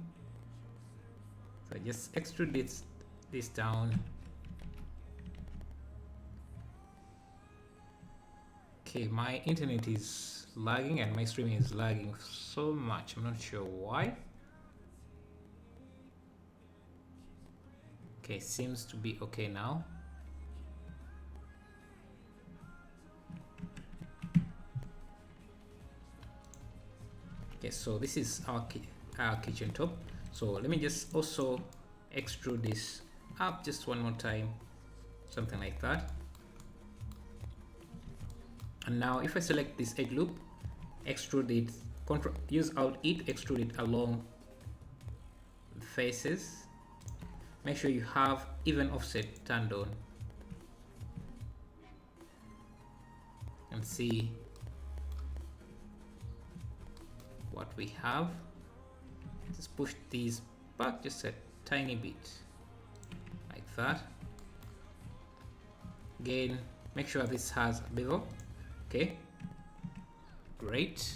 So just extrude this down. Okay, my internet is lagging and my streaming is lagging so much. I'm not sure why. Okay, seems to be okay now. Okay, so this is our kitchen top. So let me just also extrude this up just one more time, something like that. And now if I select this edge loop, extrude it, use Alt E, extrude it along the faces. Make sure you have even offset turned on and see what we have. Just push these back just a tiny bit like that. Again, make sure this has a bevel. Okay, great.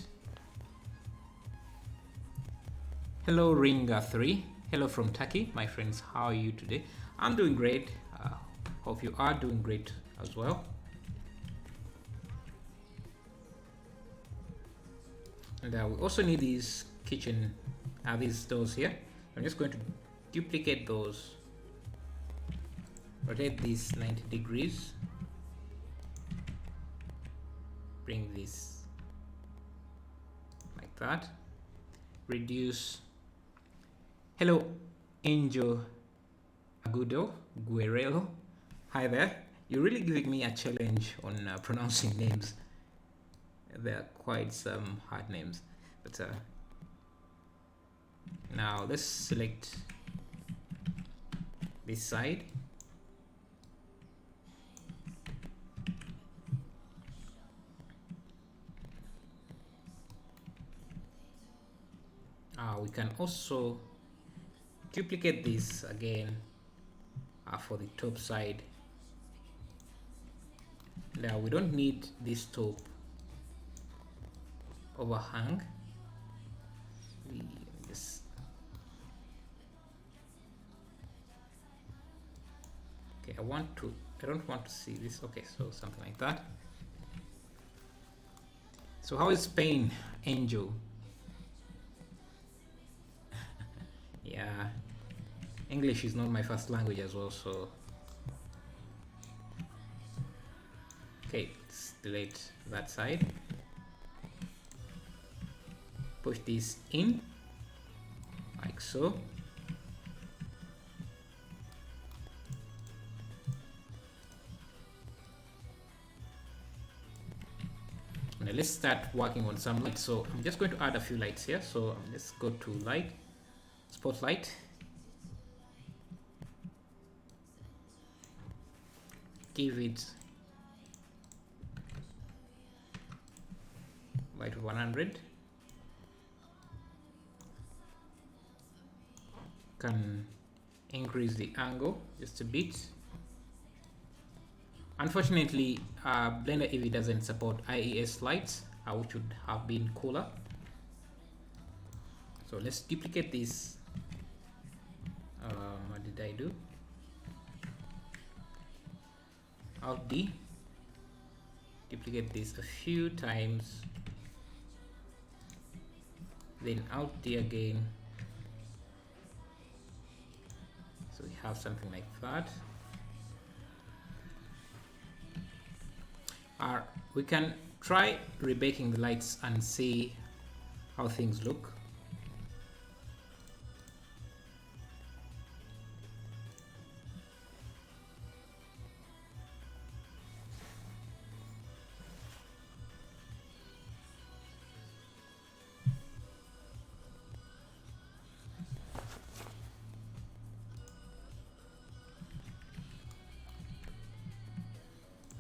Hello Ringa3, hello from Turkey, my friends. How are you today? I'm doing great. Hope you are doing great as well. And we also need these kitchen, these doors here. I'm just going to duplicate those, rotate these 90 degrees, bring this like that, reduce. Hello Angel Guerrero. Hi there. You're really giving me a challenge on pronouncing names. There are quite some hard names, but now let's select this side. We can also duplicate this again for the top side. Now we don't need this top overhang. We just okay. I don't want to see this. Okay, so something like that. So how is Spain, Angel? Yeah, English is not my first language as well, so okay, let's delete that side. Push this in like so. Now let's start working on some lights. So I'm just going to add a few lights here. So let's go to light, spotlight. Give it light of 100. Can increase the angle just a bit. Unfortunately, Blender EV doesn't support IES lights, which would have been cooler. So let's duplicate this. What did I do? Alt D. Duplicate this a few times. Then Alt D again. So we have something like that. We can try rebaking the lights and see how things look.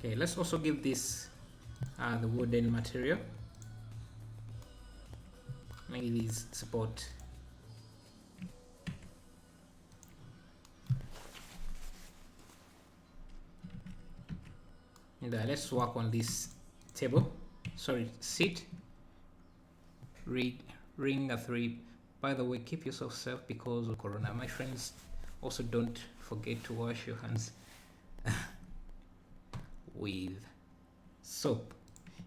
Okay, let's also give this the wooden material. Maybe these support. And let's work on this table. Sorry, seat. Ring a 3. By the way, keep yourself safe because of Corona. My friends, also don't forget to wash your hands with soap.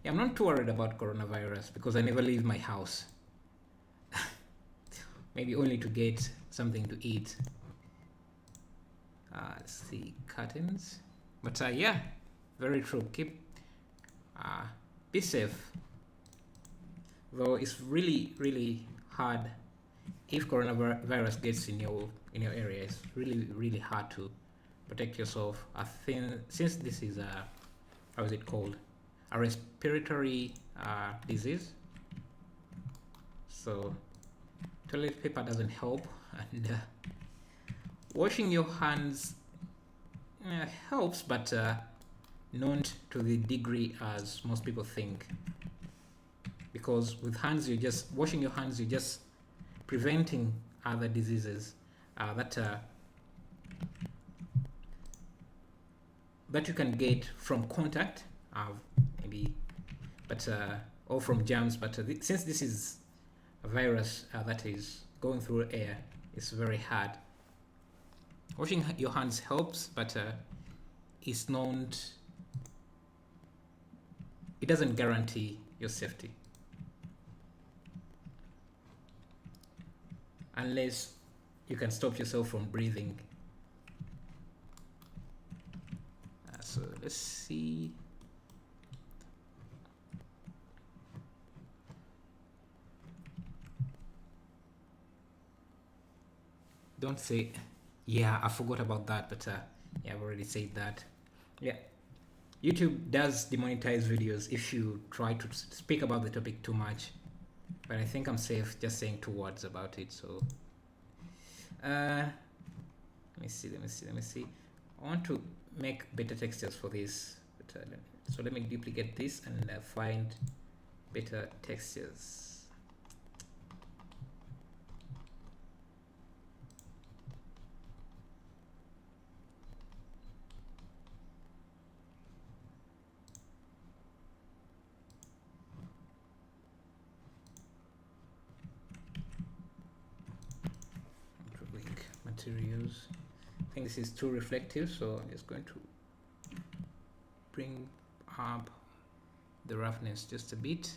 Yeah, I'm not too worried about coronavirus because I never leave my house. Maybe only to get something to eat. Let's see, curtains. But yeah, very true. Keep be safe. Though it's really hard if coronavirus gets in your area. It's really hard to protect yourself. I think since this is a how is it called, a respiratory disease, so toilet paper doesn't help, and washing your hands helps, but not to the degree as most people think, because with hands you're just washing your hands, you're just preventing other diseases that you can get from contact, maybe, but or from germs. But since this is a virus that is going through air, it's very hard. Washing your hands helps, but it's not. It doesn't guarantee your safety, unless you can stop yourself from breathing. So let's see. Don't say Yeah, I forgot about that, but yeah, I've already said that. Yeah, YouTube does demonetize videos if you try to speak about the topic too much, but I think I'm safe just saying 2 words about it. So let me see, let me see. I want to make better textures for this, but, so let me duplicate this and find better textures. Materials. I think this is too reflective, so I'm just going to bring up the roughness just a bit.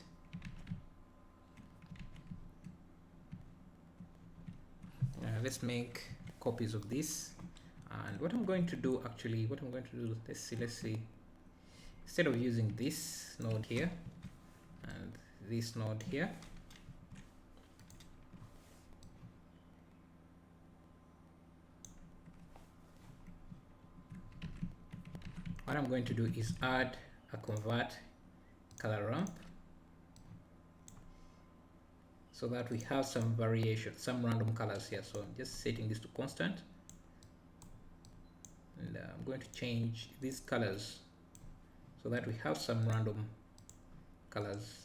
Let's make copies of this, and what I'm going to do, actually, let's see, instead of using this node here and this node here, what I'm going to do is add a convert color ramp so that we have some variation, some random colors here. So I'm just setting this to constant, and I'm going to change these colors so that we have some random colors.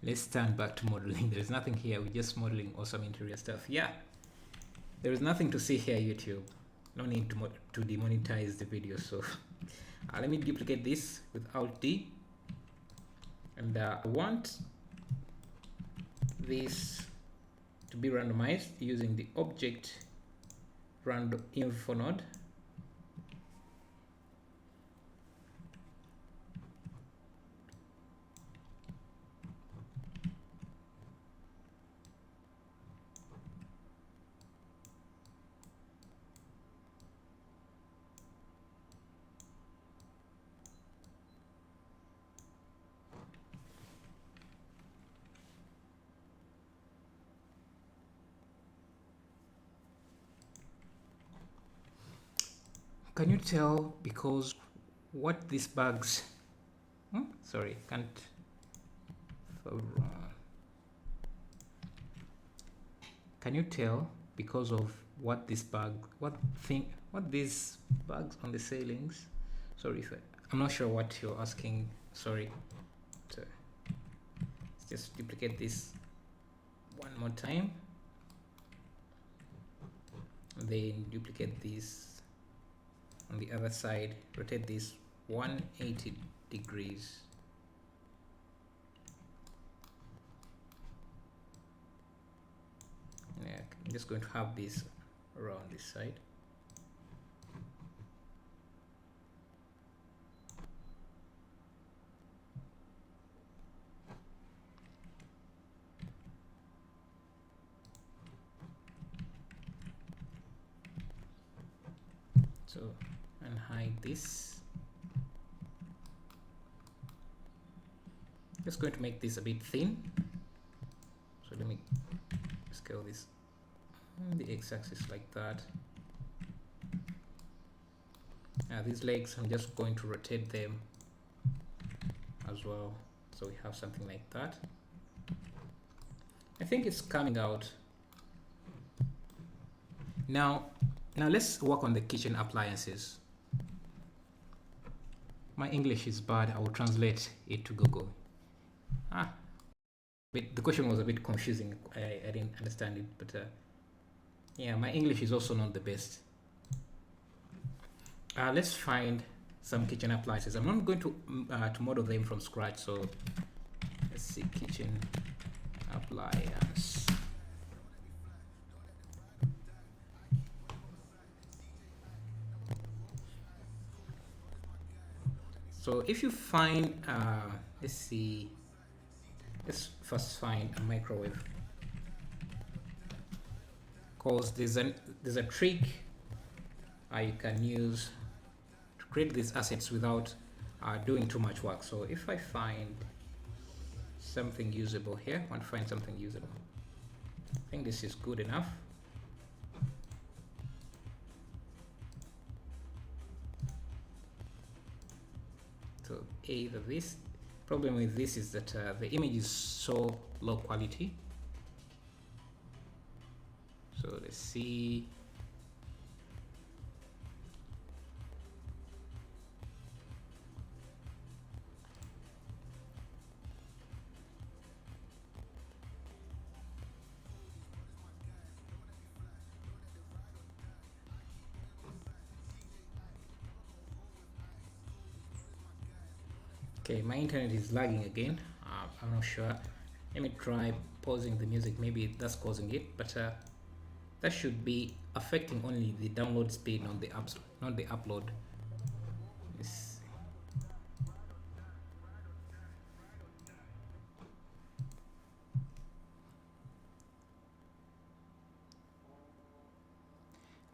Let's turn back to modeling. There's nothing here, we're just modeling awesome interior stuff. Yeah, there is nothing to see here, YouTube. No need to demonetize the video. So let me duplicate this with Alt D, and I want this to be randomized using the object random info node. Can you tell because what these bugs? Sorry, can't. Can you tell because of what this bug, what these bugs on the ceilings? Sorry, if I'm not sure what you're asking. Sorry. So let's just duplicate this one more time. Then duplicate this on the other side, rotate this 180 degrees. Yeah, I'm just going to have this around this side. So, and hide this. Just going to make this a bit thin. So let me scale this on the x-axis like that. Now these legs, I'm just going to rotate them as well, so we have something like that. I think it's coming out. Now let's work on the kitchen appliances. My English is bad. I will translate it to Google. The question was a bit confusing. I didn't understand it, but yeah, my English is also not the best. Let's find some kitchen appliances. I'm not going to model them from scratch, so let's see, kitchen appliance. So if you find, let's see, let's first find a microwave, because there's a trick you can use to create these assets without doing too much work. So if I find something usable here, I want to find something usable. I think this is good enough. So either this, problem with this is that the image is so low quality. So let's see. Okay, my internet is lagging again. I'm not sure. Let me try pausing the music. Maybe that's causing it, but that should be affecting only the download speed, not the upload. Yes.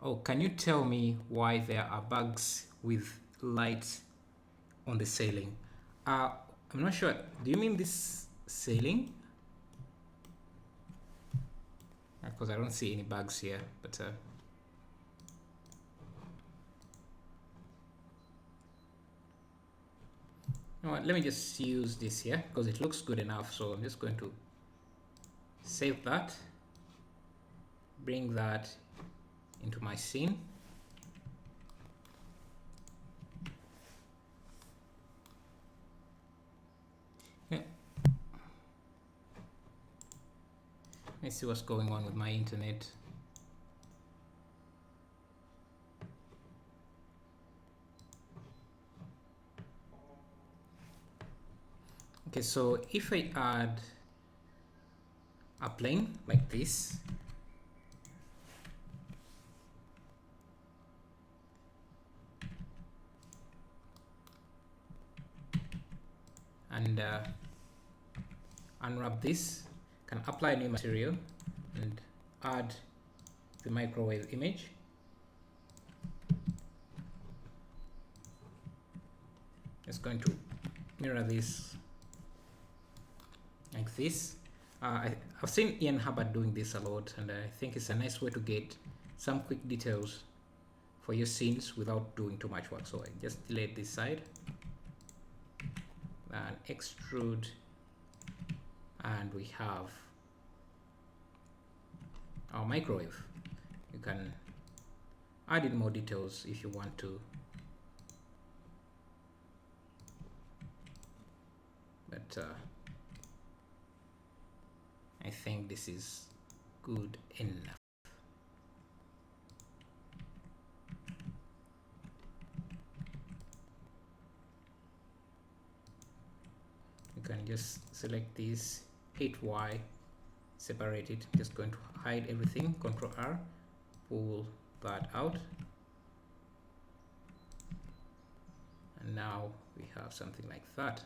Oh, can you tell me why there are bugs with lights on the ceiling? I'm not sure. Do you mean this ceiling? Because I don't see any bugs here, but you know what, let me just use this here because it looks good enough. So I'm just going to save that, bring that into my scene. Yeah. Let's see what's going on with my internet. Okay, so if I add a plane like this, and unwrap this, can apply a new material and add the microwave image. It's going to mirror this like this. I've seen Ian Hubbard doing this a lot, and I think it's a nice way to get some quick details for your scenes without doing too much work. So I just delete this side and extrude, and we have our microwave. You can add in more details if you want to, but I think this is good enough. You can just select this, hit Y, separate it. Just going to hide everything, Ctrl R, pull that out, and now we have something like that.